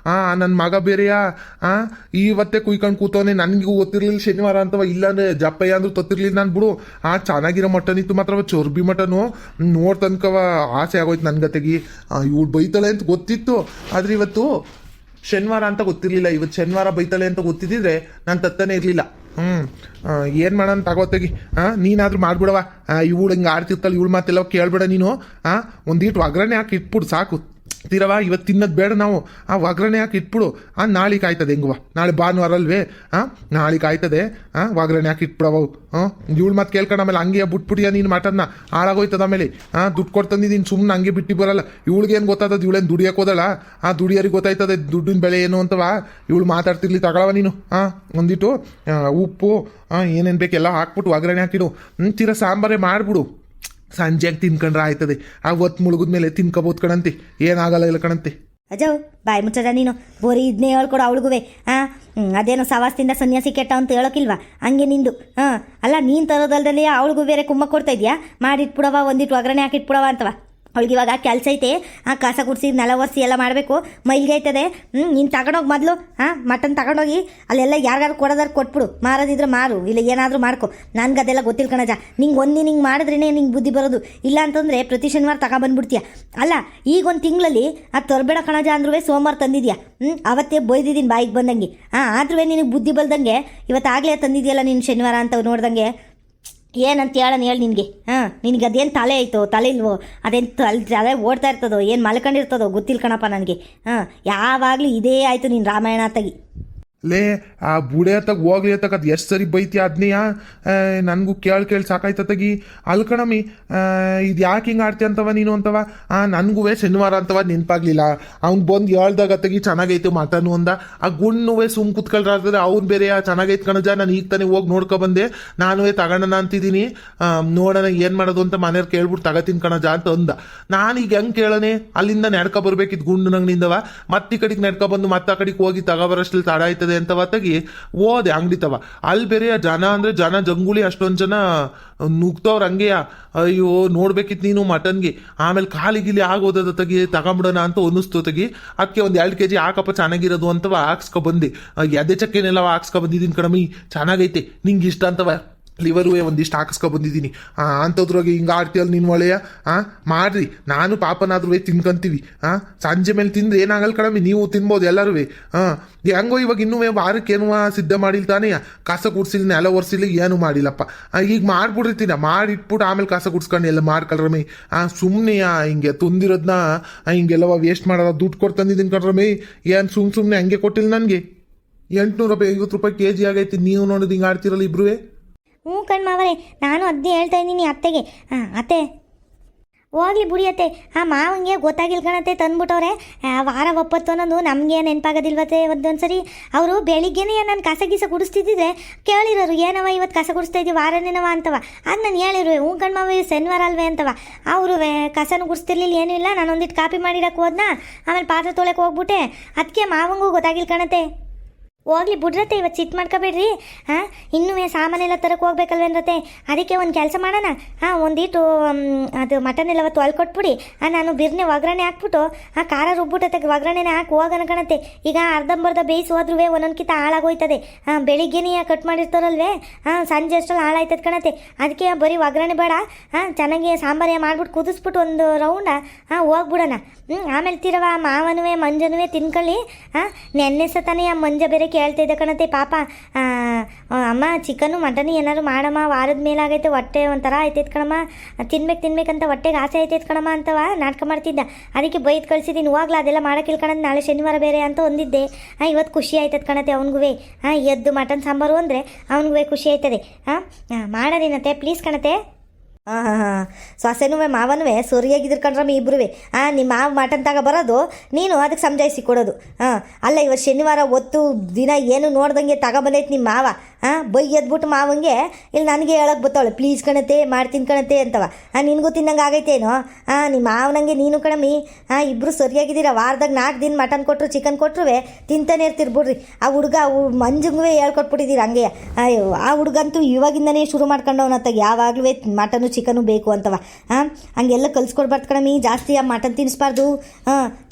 [SPEAKER 3] ನನ್ನ ಮಗ ಬೇರೆಯಾ ಇವತ್ತೇ ಕುಯ್ಕೊಂಡು ಕೂತವನೆ. ನನಗೂ ಗೊತ್ತಿರಲಿಲ್ಲ ಶನಿವಾರ ಅಂತವ. ಇಲ್ಲಾಂದ್ರೆ ಜಪ್ಪಯ್ಯ ಅಂದ್ರೂ ತತ್ತಿರ್ಲಿಲ್ಲ ನಾನು ಬಿಡು. ಚೆನ್ನಾಗಿರೋ ಮಟನ್ ಇತ್ತು ಮಾತ್ರ, ಚೊರ್ಬಿ ಮಟನು. ನೋಡ್ತನ್ಕವ ಆಸೆ ಆಗೋಯ್ತು ನನ್ಗತೆಗಿ. ಇವಳು ಬೈತಾಳೆ ಅಂತ ಗೊತ್ತಿತ್ತು, ಆದ್ರೆ ಇವತ್ತು ಶನಿವಾರ ಅಂತ ಗೊತ್ತಿರಲಿಲ್ಲ. ಇವತ್ತು ಶನಿವಾರ ಬೈತಾಳೆ ಅಂತ ಗೊತ್ತಿದ್ದಿದ್ರೆ ನಾನು ತತ್ತಾನೆ ಇರಲಿಲ್ಲ. ಏನು ಮಾಡೋಣ ತಗೋತೆಗಿ. ನೀನಾದ್ರೂ ಮಾಡ್ಬಿಡವ. ಇವಳು ಹಿಂಗೆ ಆಡ್ತಿರ್ತಾಳೆ, ಇವಳು ಮಾತೆಲ್ಲ ಕೇಳ್ಬೇಡ ನೀನು. ಒಂದೀಟು ಒಗ್ಗರಣೆ ಹಾಕಿ ಇಟ್ಬಿಡು ಸಾಕು. ತೀರವ ಇವತ್ತು ತಿನ್ನೋದು ಬೇಡ ನಾವು. ಒಗ್ಗರಣೆ ಹಾಕಿ ಇಟ್ಬಿಡು. ನಾಳೆಗೆ ಆಯ್ತದೆ ಹೆಂಗುವ, ನಾಳೆ ಭಾನುವಾರ ಅಲ್ವೇ? ನಾಳೆಗೆ ಆಯ್ತದೆ. ಒಗ್ಗರಣೆ ಹಾಕಿ ಇಟ್ಬಿಡವು. ಇವಳು ಮತ್ತೆ ಕೇಳ್ಕೊಂಡು ಆಮೇಲೆ ಹಂಗೆ ಬಿಟ್ಬಿಟ್ಟಿಯ ನೀನು ಮಟನ್ನ, ಹಾಳಾಗೋಯ್ತದ ಆಮೇಲೆ. ದುಡ್ಡು ಕೊಡ್ತಂದಿದ್ದೀನಿ ಸುಮ್ಮನೆ ಹಂಗೆ ಬಿಟ್ಟು ಬರಲ್ಲ. ಇವಳಿಗೇನು ಗೊತ್ತಾಗ್ತದೆ? ಇವಳೇನು ದುಡಿಯೋಕೆ ಹೋದಳ? ದುಡಿಯೋರಿಗೆ ಗೊತ್ತಾಯ್ತದೆ ದುಡ್ಡಿನ ಬೆಲೆ ಏನು ಅಂತವ. ಇವಳು ಮಾತಾಡ್ತಿರ್ಲಿ ತಗೊಳವ ನೀನು. ಒಂದಿಟ್ಟು ಉಪ್ಪು ಏನೇನು ಬೇಕೆಲ್ಲ ಹಾಕ್ಬಿಟ್ಟು ಒಗ್ಗರಣೆ ಹಾಕಿಡು. ತೀರ ಸಾಂಬಾರೇ ಮಾಡಿಬಿಡು. ಸಂಜೆಗೆ ತಿನ್ಕೊಂಡ್ರೆ ಆಯ್ತದೆ. ಹೊತ್ತು ಮುಳುಗಿದ್ಮೇಲೆ ತಿನ್ಕೋಬೋದು ಕಣಂತೆ, ಏನಾಗಲ್ಲ ಇಲ್ಲ ಕಣಂತೆ.
[SPEAKER 1] ಅಜವ್ ಬಾಯ್ ಮುಚ್ಚದ ನೀನು. ಬೋರಿ ಇದನ್ನೇ ಹೇಳ್ಕೊಡು ಅವಳಿಗುವೆ. ಅದೇನೋ ಸವಾಸದಿಂದ ಸನ್ಯಾಸಿ ಕೆಟ್ಟ ಅಂತ ಹೇಳೋಕಿಲ್ವಾ? ಹಂಗೆ ನಿಂದು. ಅಲ್ಲ ನೀನು ತರೋದಲ್ದಲ್ಲಿ ಅವಳಿಗೂ ಬೇರೆ ಕುಮ್ಮ ಕೊಡ್ತಾ ಇದೆಯಾ? ಮಾಡಿಟ್ಬಿಡವ, ಒಂದಿಟ್ಟು ಒಗ್ಗರಣೆ ಹಾಕಿಟ್ಬಿಡವ ಅಂತವ. ಅವಳಿಗೆ ಇವಾಗ ಕೆಲಸ ಐತೆ ಕಸ ಗುಡಿಸಿ ನೆಲ ಒರೆಸಿ ಎಲ್ಲ ಮಾಡಬೇಕು ಮೈಲಿಗೆ ಆಯ್ತದೆ ನೀನು ತಗೊಂಡೋಗಿ ಮೊದಲು ಮಟನ್ ತಗೊಂಡೋಗಿ ಅಲ್ಲೆಲ್ಲ ಯಾರಿಗಾರು ಕೊಡೋದಾರು ಕೊಟ್ಬಿಡು ಮಾರೋದಿದ್ರೆ ಮಾರು ಇಲ್ಲ ಏನಾದರೂ ಮಾಡ್ಕೊ ನನಗೆ ಅದೆಲ್ಲ ಗೊತ್ತಿಲ್ಲ ಕಣಜ ನಿಂಗೆ ಒಂದಿನ ಹಿಂಗೆ ಮಾಡಿದ್ರೇ ನಿಂಗೆ ಬುದ್ಧಿ ಬರೋದು ಇಲ್ಲ ಅಂತಂದರೆ ಪ್ರತಿ ಶನಿವಾರ ತಗೊಬಂದ್ಬಿಡ್ತೀಯ ಅಲ್ಲ ಈಗ ಒಂದು ತಿಂಗಳಲ್ಲಿ ಅದು ತರಬೇಡ ಕಣಜ ಅಂದ್ರೂ ಸೋಮವಾರ ತಂದಿದ್ಯಾ ಅವತ್ತೇ ಬೈದಿದ್ದೀನಿ ಬಾಯಿಗೆ ಬಂದಂಗೆ ಆದ್ರೂ ನಿನಗೆ ಬುದ್ಧಿ ಬಲ್ದಂಗೆ ಇವತ್ತಾಗಲೇ ತಂದಿದ್ಯಲ್ಲ ನೀನು ಶನಿವಾರ ಅಂತ ನೋಡ್ದಂಗೆ ಏನಂತ ಹೇಳಿ ನಿನಗೆ ನಿನಗೆ ಅದೇನು ತಲೆ ಆಯಿತೋ ತಲೆ ಇಲ್ವೋ ಅದೇನು ತಲೆ ಓಡ್ತಾ ಇರ್ತದೋ ಏನು ಮಲ್ಕೊಂಡಿರ್ತದೋ ಗೊತ್ತಿಲ್ಲ ಕಣಪ್ಪ ನನಗೆ ಯಾವಾಗಲೂ ಇದೇ ಆಯಿತು ನೀನು ರಾಮಾಯಣ ತೆಗಿ
[SPEAKER 3] ಲೇ ಆ ಬುಡೆ ಹತ್ತಾಗ ಹೋಗ್ಲಿ ಹತ್ತಾಗ ಅದು ಎಷ್ಟು ಸರಿ ಬೈತಿ ಅದನ್ನೆಯಾ ನನಗೂ ಕೇಳಿ ಸಾಕಾಯ್ತಗಿ ಅಲ್ಲಿ ಕಣಮಿ ಇದು ಯಾಕೆ ಹಿಂಗೆ ಆಡ್ತಿ ಅಂತವ ನೀನು ಅಂತವ ನನಗೂ ಶನಿವಾರ ಅಂತವ ನೆನಪಾಗ್ಲಿಲ್ಲ ಅವ್ನು ಬಂದು ಹೇಳ್ದಾಗ ತಗಿ ಚೆನ್ನಾಗೈತೆ ಮಟನು ಅಂದ ಆ ಗುಣ್ಣು ಸುಮ್ ಕುತ್ಕೊಳ್ರಾದ್ರೆ ಅವ್ನು ಬೇರೆ ಚೆನ್ನಾಗೈತೆ ಕಣಜ ನಾನು ಈಗ ತಾನೇ ಹೋಗಿ ನೋಡ್ಕೊಬಂದೆ ನಾನು ತಗೋಣ ಅಂತಿದ್ದೀನಿ ನೋಡೋಣ ಏನು ಮಾಡೋದು ಅಂತ ಮನೆಯವ್ರು ಕೇಳ್ಬಿಟ್ಟು ತಗೋತೀನಿ ಕಣಜ ಅಂತ ಅಂದ ನಾನು ಈಗ ಹೆಂಗೆ ಕೇಳನೆ ಅಲ್ಲಿಂದ ನಡ್ಕೊ ಬರ್ಬೇಕಿತ್ತು ಗುಂಡು ನಂಗನಿಂದವ ಮತ್ತೆ ಈ ಕಡೆಗೆ ನಡ್ಕೊಬಂದು ಮತ್ತೆ ಆ ಕಡೆಗೆ ಹೋಗಿ ತಗೋಬರೋಷ್ಟಲ್ಲಿ ತಡ ಆಯ್ತದೆ ಅಂತ ಹೊತ್ತಾಗಿ ಓದೆ ಅಂಗಡಿ ತವ ಅಲ್ಲಿ ಬೇರೆ ಜನ ಅಂದ್ರೆ ಜನ ಜಂಗುಳಿ ಅಷ್ಟೊಂದು ಜನ ನುಗ್ತವ್ರ ಹಂಗೆಯ ಅಯ್ಯೋ ನೋಡ್ಬೇಕಿತ್ತು ನೀನು ಮಟನ್ಗೆ ಆಮೇಲೆ ಕಾಲಿಗಿಲಿ ಆಗೋದ ತಗಿ ತಗೊಂಬಿಡೋಣ ಅಂತ ಅನ್ನಿಸ್ತು ತಗಿ ಅದಕ್ಕೆ ಒಂದು 2 kg ಹಾಕಪ್ಪ ಚೆನ್ನಾಗಿರೋದು ಅಂತವ ಹಾಕ್ಸ್ಕೊ ಬಂದೆ ಎದೆ ಚಕ್ಕೆನೆಲ್ಲ ಹಾಕ್ಸ್ಕೊ ಬಂದಿದ್ದೀನಿ ಕಣಮಿ ಚೆನ್ನಾಗೈತೆ ನಿಂಗೆ ಇಷ್ಟ ಅಂತವ ಲಿವರು ಒಂದಿಷ್ಟು ಹಾಕಿಸ್ಕೊ ಬಂದಿದ್ದೀನಿ ಅಂಥದ್ರಾಗ ಹಿಂಗೆ ಆಡ್ತೀಯಲ್ಲ ನೀನು ಒಳ್ಳೆಯ ಮಾಡ್ರಿ ನಾನು ಪಾಪನಾದ್ರೂ ತಿನ್ಕೊಂತೀವಿ ಸಂಜೆ ಮೇಲೆ ತಿಂದ್ರೆ ಏನಾಗಲ್ಲ ಕಡಿಮೆ ನೀವು ತಿನ್ಬೋದು ಎಲ್ಲರೂ ಹೆಂಗೋ ಇವಾಗ ಇನ್ನೂ ವಾರಕ್ಕೇನು ಸಿದ್ಧ ಮಾಡಿಲ್ಲ ತಾನೇ ಕಸ ಗುಡ್ಸಿಲ್ಲ ನೆಲ ಒರೆಸಿಲ್ಲ ಏನು ಮಾಡಿಲ್ಲಪ್ಪ ಈಗ ಮಾಡ್ಬಿಟ್ಟಿರ್ತೀನಿ ಮಾಡಿಟ್ಬಿಟ್ಟು ಆಮೇಲೆ ಕಸ ಗುಡ್ಸ್ಕೊಂಡು ಎಲ್ಲ ಮಾಡ್ಕೊಳ್ರಮಿ ಸುಮ್ಮನೆ ಹಿಂಗೆ ತುಂದಿರೋದನ್ನ ಹಿಂಗೆಲ್ಲವ ವೇಸ್ಟ್ ಮಾಡೋದ ದುಡ್ಡು ಕೊಟ್ಟು ತಂದಿದ್ದೀನಿ ಕಣ್ರಮಿ ಏನು ಸುಮ್ಮನೆ ಹಂಗೆ ಕೊಟ್ಟಿಲ್ಲ ನನಗೆ 850 ರೂಪಾಯಿ kg ಆಗೈತಿ ನೀವು ನೋಡೋದು ಹಿಂಗೆ ಆಡ್ತಿರಲ್ಲ ಇಬ್ರು
[SPEAKER 2] ಕಣ್ಮಾವರೇ ನಾನು ಅದನ್ನೇ ಹೇಳ್ತಾ ಇದ್ದೀನಿ ಅತ್ತೆಗೆ ಅತ್ತೆ ಹೋಗ್ಲಿ ಬಿಡಿ ಅತ್ತೆ ಮಾವಂಗೆ ಗೊತ್ತಾಗಿಲ್ಲ ಕಣತ್ತೆ ತಂದ್ಬಿಟ್ಟವ್ರೆ ವಾರ ಒಪ್ಪತ್ತು ಅನ್ನೋದು ನಮಗೆ ನೆನಪಾಗೋದಿಲ್ವತ್ತೆ ಒಂದೊಂದ್ಸರಿ ಅವರು ಬೆಳಿಗ್ಗೆನೇ ನಾನು ಕಸ ಗೀಸ ಗುಡಿಸ್ತಿದ್ದಿದ್ರೆ ಕೇಳಿರೋರು ಏನವ ಇವತ್ತು ಕಸ ಗುಡಿಸ್ತಾ ಇದ್ದೀವಿ ವಾರನೇನವ ಅಂತವ ಅದು ನಾನು ಹೇಳಿರುವೆ ಕಣ್ಮಾವ ಶನಿವಾರ ಅಲ್ವೇ ಅಂತವ ಅವರು ಕಸನೂ ಗುಡಿಸ್ತಿರ್ಲಿಲ್ಲ ಏನೂ ಇಲ್ಲ ನಾನು ಒಂದಿಟ್ಟು ಕಾಪಿ ಮಾಡಿಡಕ್ಕೆ ಹೋದ್ನ ಆಮೇಲೆ ಪಾತ್ರೆ ತೊಳೆಕ್ಕೆ ಹೋಗ್ಬಿಟ್ಟೆ ಅದಕ್ಕೆ ಮಾವಂಗೂ ಗೊತ್ತಾಗಿಲ್ಲ ಕಣತ್ತೆ ಹೋಗ್ಲಿ ಬಿಡ್ರತ್ತೆ ಇವತ್ತು ಸಿಟ್ಟು ಮಾಡ್ಕೋಬೇಡ್ರಿ ಇನ್ನೂ ಸಾಮಾನೆಲ್ಲ ತರಕ್ಕೆ ಹೋಗ್ಬೇಕಲ್ವೇನ್ರತ್ತೆ ಅದಕ್ಕೆ ಒಂದು ಕೆಲಸ ಮಾಡೋಣ ಒಂದಿಟ್ಟು ಅದು ಮಟನ್ ಎಲ್ಲ ಅವತ್ತು ಹೊಲ್ಕೊಟ್ಬಿಡಿ ನಾನು ಬಿರ್ನೆ ಒಗ್ಗರಣೆ ಹಾಕ್ಬಿಟ್ಟು ಖಾರ ರುಬ್ಬಿಟ್ಟತ್ತೆ ಒಗ್ಗರಣೆನೇ ಹಾಕಿ ಹೋಗೋಣ ಕಣತ್ತೆ ಈಗ ಅರ್ಧಂಬರ್ಧ ಬೇಯಿಸಿ ಹೋದ್ರೂ ಒಂದೊಂದ್ಕಿಂತ ಹಾಳಾಗೋಯ್ತದೆ ಬೆಳಿಗ್ಗೆನೇ ಕಟ್ ಮಾಡಿರ್ತಾರಲ್ವೇ ಸಂಜೆ ಅಷ್ಟರಲ್ಲಿ ಹಾಳಾಯ್ತದೆ ಕಣತ್ತೆ ಅದಕ್ಕೆ ಬರೀ ಒಗ್ಗರಣೆ ಬೇಡ ಚೆನ್ನಾಗಿ ಸಾಂಬಾರೇ ಮಾಡ್ಬಿಟ್ಟು ಕುದಿಸ್ಬಿಟ್ಟು ಒಂದು ರೌಂಡ ಹೋಗ್ಬಿಡೋಣ ಆಮೇಲೆ ತಿರವ ಮಾವನುವೆ ಮಂಜನುವೆ ತಿನ್ಕೊಳ್ಳಿ ನೆನ್ನೆ ಸತಾನೆ ಮಂಜ ಬೇರೆ ಕೇಳ್ತಿದ್ದೆ ಕಣತ್ತೆ ಪಾಪ ಅಮ್ಮ ಚಿಕನ್ನು ಮಟನ್ ಏನಾದ್ರು ಮಾಡಮ್ಮ ವಾರದ ಮೇಲಾಗೈತೆ ಹೊಟ್ಟೆ ಒಂಥರ ಆಯ್ತೈತೆ ಕಣಮ್ಮ ತಿನ್ಬೇಕಂತ ಹೊಟ್ಟೆಗೆ ಆಸೆ ಆಯ್ತೈತೆ ಕಣಮ್ಮ ಅಂತವ ನಾಟಕ ಮಾಡ್ತಿದ್ದ ಅದಕ್ಕೆ ಬೈದು ಕಳಿಸಿದ್ದೀನಿ ಹೋಗ್ಲಾ ಅದೆಲ್ಲ ಮಾಡೋಕ್ಕಿಲ್ಲ ಕಣಂತ ನಾಳೆ ಶನಿವಾರ ಬೇರೆ ಅಂತ ಒಂದಿದ್ದೆ ಇವತ್ತು ಖುಷಿ ಆಯ್ತದೆ ಕಣತ್ತೆ ಅವ್ನಿಗೂ ಎದ್ದು ಮಟನ್ ಸಾಂಬಾರು ಅಂದರೆ ಅವ್ನಿಗೂ ಖುಷಿ ಆಯ್ತದೆ ಮಾಡೋದೇನತ್ತೆ ಪ್ಲೀಸ್ ಕಣತ್ತೆ
[SPEAKER 1] ಸೊಸೆನೂ ಮಾವನೂ ಸರಿಯಾಗಿದ್ರು ಕಣ್ರಮ್ಮ ಇಬ್ರು ನಿಮ್ಮ ಮಾವ ಮಟನ್ ತಗೋ ಬರೋದು ನೀನು ಅದಕ್ಕೆ ಸಮಜಾಯಿಸಿ ಕೊಡೋದು ಅಲ್ಲ ಇವತ್ತು ಶನಿವಾರ ಹೊತ್ತು ದಿನ ಏನು ನೋಡ್ದಂಗೆ ತಗೊಬಂದೈತೆ ನಿಮ್ಮ ಮಾವ ಬೈ ಎದ್ಬಿಟ್ಟು ಮಾವಂಗೆ ಇಲ್ಲಿ ನನಗೆ ಹೇಳಕ್ಕೆ ಬತ್ತಾವಳೆ ಪ್ಲೀಸ್ ಕಣತೆ ಮಾಡ್ತೀನಿ ಕಣತೆ ಅಂತವ ನಿನಗೂ ತಿನ್ನಂಗೆ ಆಗೈತೇನೋ ನಿಮ್ಮ ಮಾವನಂಗೆ ನೀನು ಕಣಮಿ ಇಬ್ಬರು ಸರಿಯಾಗಿದ್ದೀರ ವಾರದಾಗ 4 ದಿನ ಮಟನ್ ಕೊಟ್ಟರು ಚಿಕನ್ ಕೊಟ್ಟರು ತಿಂತಾನೆ ಇರ್ತಿರ್ಬಿಡ್ರಿ ಆ ಹುಡುಗ ಮಂಜಂಗೂ ಹೇಳ್ಕೊಟ್ಬಿಟ್ಟಿದ್ದೀರ ಹಂಗೆ ಅಯ್ಯೋ ಆ ಹುಡುಗಂತೂ ಇವಾಗಿಂದನೇ ಶುರು ಮಾಡ್ಕೊಂಡವನತ್ತಾಗ ಯಾವಾಗಲೂ ಮಟನು ಚಿಕನು ಬೇಕು ಅಂತವ ಹಂಗೆಲ್ಲ ಕಲ್ಸ್ಕೊಡ್ಬಾರ್ದು ಕಣಮಿ ಜಾಸ್ತಿ ಆ ಮಟನ್ ತಿನ್ನಿಸ್ಬಾರ್ದು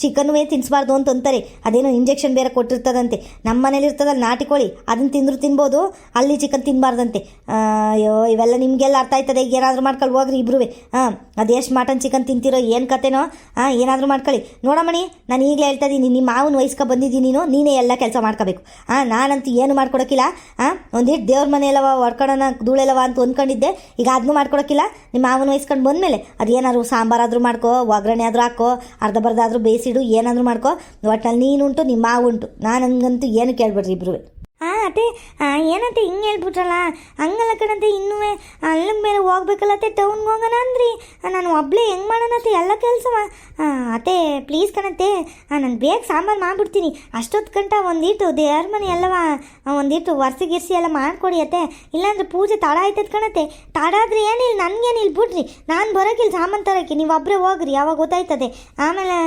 [SPEAKER 1] ಚಿಕನ್ನು ತಿನ್ನಿಸ್ಬಾರ್ದು ಅಂತ ಅಂತಾರೆ ಅದೇನೋ ಇಂಜೆಕ್ಷನ್ ಬೇರೆ ಕೊಟ್ಟಿರ್ತದಂತೆ ನಮ್ಮ ಮನೇಲಿ ಇರ್ತದಲ್ಲ ನಾಟಿ ಕೋಳಿ ಅದನ್ನು ತಿಂದರೂ ತಿನ್ಬೋದು ಅಲ್ಲಿ ಚಿಕನ್ ತಿನ್ನಬಾರ್ದಂತೆ ಅಯ್ಯೋ ಇವೆಲ್ಲ ನಿಮಗೆಲ್ಲ ಅರ್ಥ ಆಯ್ತದೆ ಏನಾದರೂ ಮಾಡ್ಕೊಳ್ಳಿ ಹೋಗ್ರಿ ಇಬ್ರು ಅದೆಷ್ಟು ಮಟನ್ ಚಿಕನ್ ತಿಂತಿರೋ ಏನು ಕತೆನೋ ಏನಾದರೂ ಮಾಡ್ಕೊಳ್ಳಿ ನೋಡಮ್ಮಣಿ ನಾನು ಈಗಲೇ ಹೇಳ್ತಾ ಇದ್ದೀನಿ ನಿಮ್ಮ ಮಾವನ ವಯಸ್ಕ ಬಂದಿದ್ದೀನಿ ನೀನೇ ಎಲ್ಲ ಕೆಲಸ ಮಾಡ್ಕೋಬೇಕು ನಾನಂತೂ ಏನು ಮಾಡ್ಕೊಡೋಕ್ಕಿಲ್ಲ ಒಂದಿಟ್ಟು ದೇವ್ರ ಮನೆಯಲ್ಲವ ಹೊಡ್ಕೊಳ್ಳೋಣ ಧೂಳೆಲ್ಲವ ಅಂತ ಅಂದ್ಕೊಂಡಿದ್ದೆ ಈಗ ಅದನ್ನೂ ಮಾಡ್ಕೊಡೋಕ್ಕಿಲ್ಲ ನಿಮ್ಮ ಮಾವನ ವಹಿಸ್ಕೊಂಡು ಬಂದಮೇಲೆ ಅದೇನಾದ್ರು ಸಾಂಬಾರಾದರೂ ಮಾಡ್ಕೋ ಒಗ್ಗರಣೆ ಆದರೂ ಹಾಕೋ ಅರ್ಧ ಆದರೂ ಬೇಯಿಸಿಡು ಏನಾದರೂ ಮಾಡ್ಕೋ ಒಟ್ಟಲ್ಲಿ ನೀನುಂಟು ನಿಮ್ಮ ಮಾವು ಉಂಟು ನಾನು ಹಂಗಂತೂ ಏನು ಕೇಳ್ಬಿಡ್ರಿ ಇಬ್ರು
[SPEAKER 2] ಅತ್ತೆ ಏನಂತೆ ಹಿಂಗೆ ಹೇಳ್ಬಿಟ್ರಲ್ಲ ಹಂಗಲ್ಲ ಕಣಂತೆ ಇನ್ನೂ ಅಲ್ಲಿನ ಮೇಲೆ ಹೋಗ್ಬೇಕಲ್ಲತ್ತೆ ಟೌನ್ಗೆ ಹೋಗೋಣ ಅಂದ್ರಿ ನಾನು ಒಬ್ಬಳೇ ಹೆಂಗೆ ಮಾಡೋಣತ್ತೆ ಎಲ್ಲ ಕೆಲಸವ ಅತ್ತೆ ಪ್ಲೀಸ್ ಕಣತ್ತೆ ನಾನು ಬೇಗ ಸಾಂಬಾರು ಮಾಡಿಬಿಡ್ತೀನಿ ಅಷ್ಟೊತ್ತು ಗಂಟ ಒಂದಿಟ್ಟು ದೇವ್ರ ಮನೆ ಎಲ್ಲವ ಒಂದಿಟ್ಟು ಗಿರ್ಸಿ ಎಲ್ಲ ಮಾಡಿಕೊಡಿ ಅತ್ತೆ ಇಲ್ಲಾಂದ್ರೆ ಪೂಜೆ ತಡ ಆಯ್ತದ ಕಣತ್ತೆ ತಡ ಆದರೆ ಏನಿಲ್ಲ ನನಗೇನಿಲ್ಲ ಬಿಡ್ರಿ ನಾನು ಬರೋಕ್ಕಿಲ್ಲ ಸಾಮಾನು ತರೋಕ್ಕೆ ನೀವು ಒಬ್ಬರೇ ಹೋಗ್ರಿ ಯಾವಾಗ ಗೊತ್ತಾಯ್ತದೆ ಆಮೇಲೆ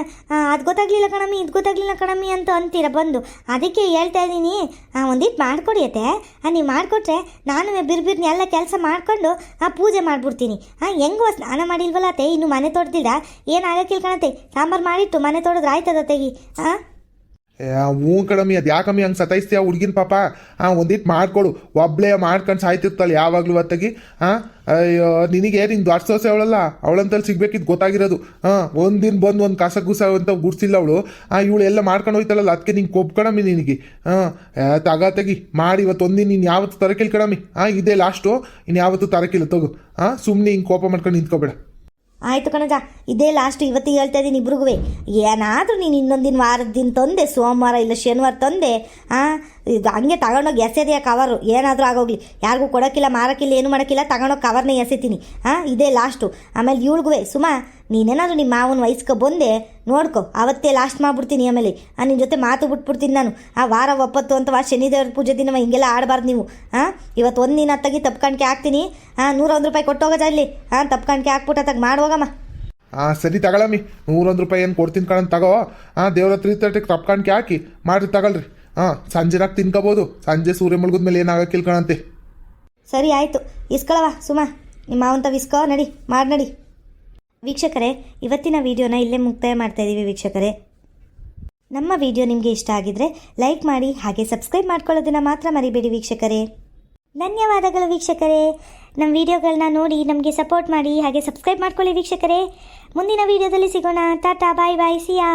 [SPEAKER 2] ಅದು ಗೊತ್ತಾಗಲಿಲ್ಲ ಕಣಮ್ಮಿ ಇದು ಗೊತ್ತಾಗಲಿಲ್ಲ ಕಣಮ್ಮಿ ಅಂತ ಅಂತೀರ ಬಂದು ಅದಕ್ಕೆ ಹೇಳ್ತಾ ಇದ್ದೀನಿ ಒಂದಿಟ್ಟು ಮಾಡಿಕೊಡಿ ಅತ್ತೆ ನೀವು ಮಾಡಿಕೊಟ್ರೆ ನಾನು ಬಿರ್ಬಿರ್ನಿ ಎಲ್ಲ ಕೆಲಸ ಮಾಡಿಕೊಂಡು ಪೂಜೆ ಮಾಡಿಬಿಡ್ತೀನಿ ಹೆಂಗೋ ಸ್ನಾನ ಮಾಡಿಲ್ವಲ್ಲ ಅತ್ತೆ ಇನ್ನು ಮನೆ ತೊಡ್ದಿಲ್ಲ ಏನಾಗಕ್ಕಿಲ್ಲ ಕಣತೆ ಸಾಂಬಾರು ಮಾಡಿಟ್ಟು ಮನೆ ತೊಳೆದ್ರೆ ಆಯ್ತದ ತೆಗಿ
[SPEAKER 3] ಹ್ಞೂ ಕಣಮ್ಮಿ ಅದು ಯಾಕಮ್ಮಿ ಹಂಗೆ ಸತಾಯಿಸ್ತೀಯ ಹುಡುಗಿನ ಪಾಪ ಒಂದಿಟ್ಟು ಮಾಡ್ಕೊಡು ಒಬ್ಳೇ ಮಾಡ್ಕೊಂಡು ಸಾಯ್ತಿರ್ತಾಳೆ ಯಾವಾಗಲೂ ಹೊತ್ತಾಗಿ ಅಯ್ಯೋ ನಿನಗೆ ನಿಂಗೆ ದೊಡ್ಡ ಸೊಸೆ ಅವಳಲ್ಲ ಅವಳಂತಲ್ಲಿ ಸಿಗ್ಬೇಕಿದ್ದು ಗೊತ್ತಾಗಿರೋದು ಒಂದಿನ ಬಂದು ಒಂದು ಕಸ ಗುಸ ಅಂತ ಗುಡ್ಸಿಲ್ಲ ಅವಳು ಇವಳು ಎಲ್ಲ ಮಾಡ್ಕೊಂಡು ಹೋಯ್ತಾಳಲ್ಲ ಅದಕ್ಕೆ ನಿಂಗೆ ಕೊಬ್ಕಣಮ್ಮಿ ನಿನಗೆ ತೆಗಿ ಮಾಡಿ ಇವತ್ತು ಒಂದಿನ ನೀನು ಯಾವತ್ತು ತರಕಿಲ್ಲ ಕಣಮ್ಮಿ ಇದೇ ಲಾಸ್ಟು ಇನ್ನು ಯಾವತ್ತೂ ತರಕಿಲ್ಲ ತಗೋ ಸುಮ್ಮನೆ ಹಿಂಗೆ ಕೋಪ ಮಾಡ್ಕೊಂಡು ನಿಂತ್ಕೋಬೇಡ.
[SPEAKER 2] ಆಯಿತು ಕಣಜ ಇದೇ ಲಾಸ್ಟ್ ಇವತ್ತಿಗೆ ಹೇಳ್ತಾ ಇದ್ದೀನಿ ಇಬ್ರಿಗೂ ಏನಾದರೂ ನೀನು ಇನ್ನೊಂದಿನ ವಾರದ ದಿನ ತಂದೆ ಸೋಮವಾರ ಇಲ್ಲ ಶನಿವಾರ ತಂದೆ ಇದು ಹಂಗೆ ತಗೊಂಡೋಗಿ ಎಸೆದೆಯಾ ಕವರು ಏನಾದರೂ ಆಗೋಗ್ಲಿ ಯಾರಿಗೂ ಕೊಡೋಕ್ಕಿಲ್ಲ ಮಾರೋಕ್ಕಿಲ್ಲ ಏನು ಮಾಡೋಕ್ಕಿಲ್ಲ ತಗೊಂಡೋಗಿ ಕವರ್ನೇ ಎಸಿತೀನಿ ಇದೇ ಲಾಸ್ಟು. ಆಮೇಲೆ ಇವಳಿಗೂ ಸುಮಾ ನೀನೇನಾದರೂ ನಿಮ್ಮ ಮಾವನ ವಯಸ್ಸಿಗೆ ಬಂದೆ ನೋಡ್ಕೊ ಅವತ್ತೇ ಲಾಸ್ಟ್ ಮಾಡಿಬಿಡ್ತೀನಿ. ಆಮೇಲೆ ನಿನ್ನ ಜೊತೆ ಮಾತು ಬಿಟ್ಬಿಡ್ತೀನಿ ನಾನು ವಾರ ಒಪ್ಪತ್ತು ಅಂತವಾ ಶನಿದೇವ್ರ ಪೂಜೆ ದಿನ ಹಿಂಗೆಲ್ಲ ಆಡಬಾರ್ದು ನೀವು ಇವತ್ತು ಒಂದು ದಿನ ತೆಗಿ ತಪ್ಕಣಿಕೆ ಹಾಕ್ತೀನಿ 101 ರೂಪಾಯಿ ಕೊಟ್ಟೋಗಜ ಇಲ್ಲಿ ತಪ್ಕಣಿಕೆ ಹಾಕ್ಬಿಟ್ಟು ತಗ ಮಾಡುವಾಗಮ್ಮ.
[SPEAKER 3] ಸರಿ ತಗೊಳಮ್ಮಿ 101 ರೂಪಾಯಿ ಏನು ಕೊಡ್ತೀನಿ ಕಣಂತ ತಗೋ ದೇವ್ರ 3:30ಕ್ಕೆ ತಪ್ಕಣಿಕೆ ಹಾಕಿ ಮಾಡಿ ತಗೊಳ್ರಿ ಸಂಜೆನಾಗ ತಿನ್ಕೋಬೋದು ಸಂಜೆ ಸೂರ್ಯ ಮುಳುಗಿದ ಮೇಲೆ ಏನಾಗಕ್ಕಿಲ್ಲ ಕಣಂತೆ.
[SPEAKER 2] ಸರಿ ಆಯಿತು ಇಸ್ಕೊಳವ ಸುಮಾ ನಿಮ್ಮ ಮಾವಂತ ಇಸ್ಕೋ ನಡಿ ಮಾಡಿ ನಡಿ. ವೀಕ್ಷಕರೇ ಇವತ್ತಿನ ವಿಡಿಯೋನ ಇಲ್ಲೇ ಮುಕ್ತಾಯ ಮಾಡ್ತಾಯಿದ್ದೀವಿ ವೀಕ್ಷಕರೇ. ನಮ್ಮ ವಿಡಿಯೋ ನಿಮಗೆ ಇಷ್ಟ ಆಗಿದ್ರೆ ಲೈಕ್ ಮಾಡಿ ಹಾಗೆ ಸಬ್ಸ್ಕ್ರೈಬ್ ಮಾಡ್ಕೊಳ್ಳೋದನ್ನು ಮಾತ್ರ ಮರಿಬೇಡಿ ವೀಕ್ಷಕರೇ. ಧನ್ಯವಾದಗಳು ವೀಕ್ಷಕರೇ. ನಮ್ಮ ವಿಡಿಯೋಗಳನ್ನ ನೋಡಿ ನಮಗೆ ಸಪೋರ್ಟ್ ಮಾಡಿ ಹಾಗೆ ಸಬ್ಸ್ಕ್ರೈಬ್ ಮಾಡ್ಕೊಳ್ಳಿ ವೀಕ್ಷಕರೇ. ಮುಂದಿನ ವಿಡಿಯೋದಲ್ಲಿ ಸಿಗೋಣ. ಟಾಟಾ ಬಾಯ್ ಬಾಯ್ ಸಿಯಾ.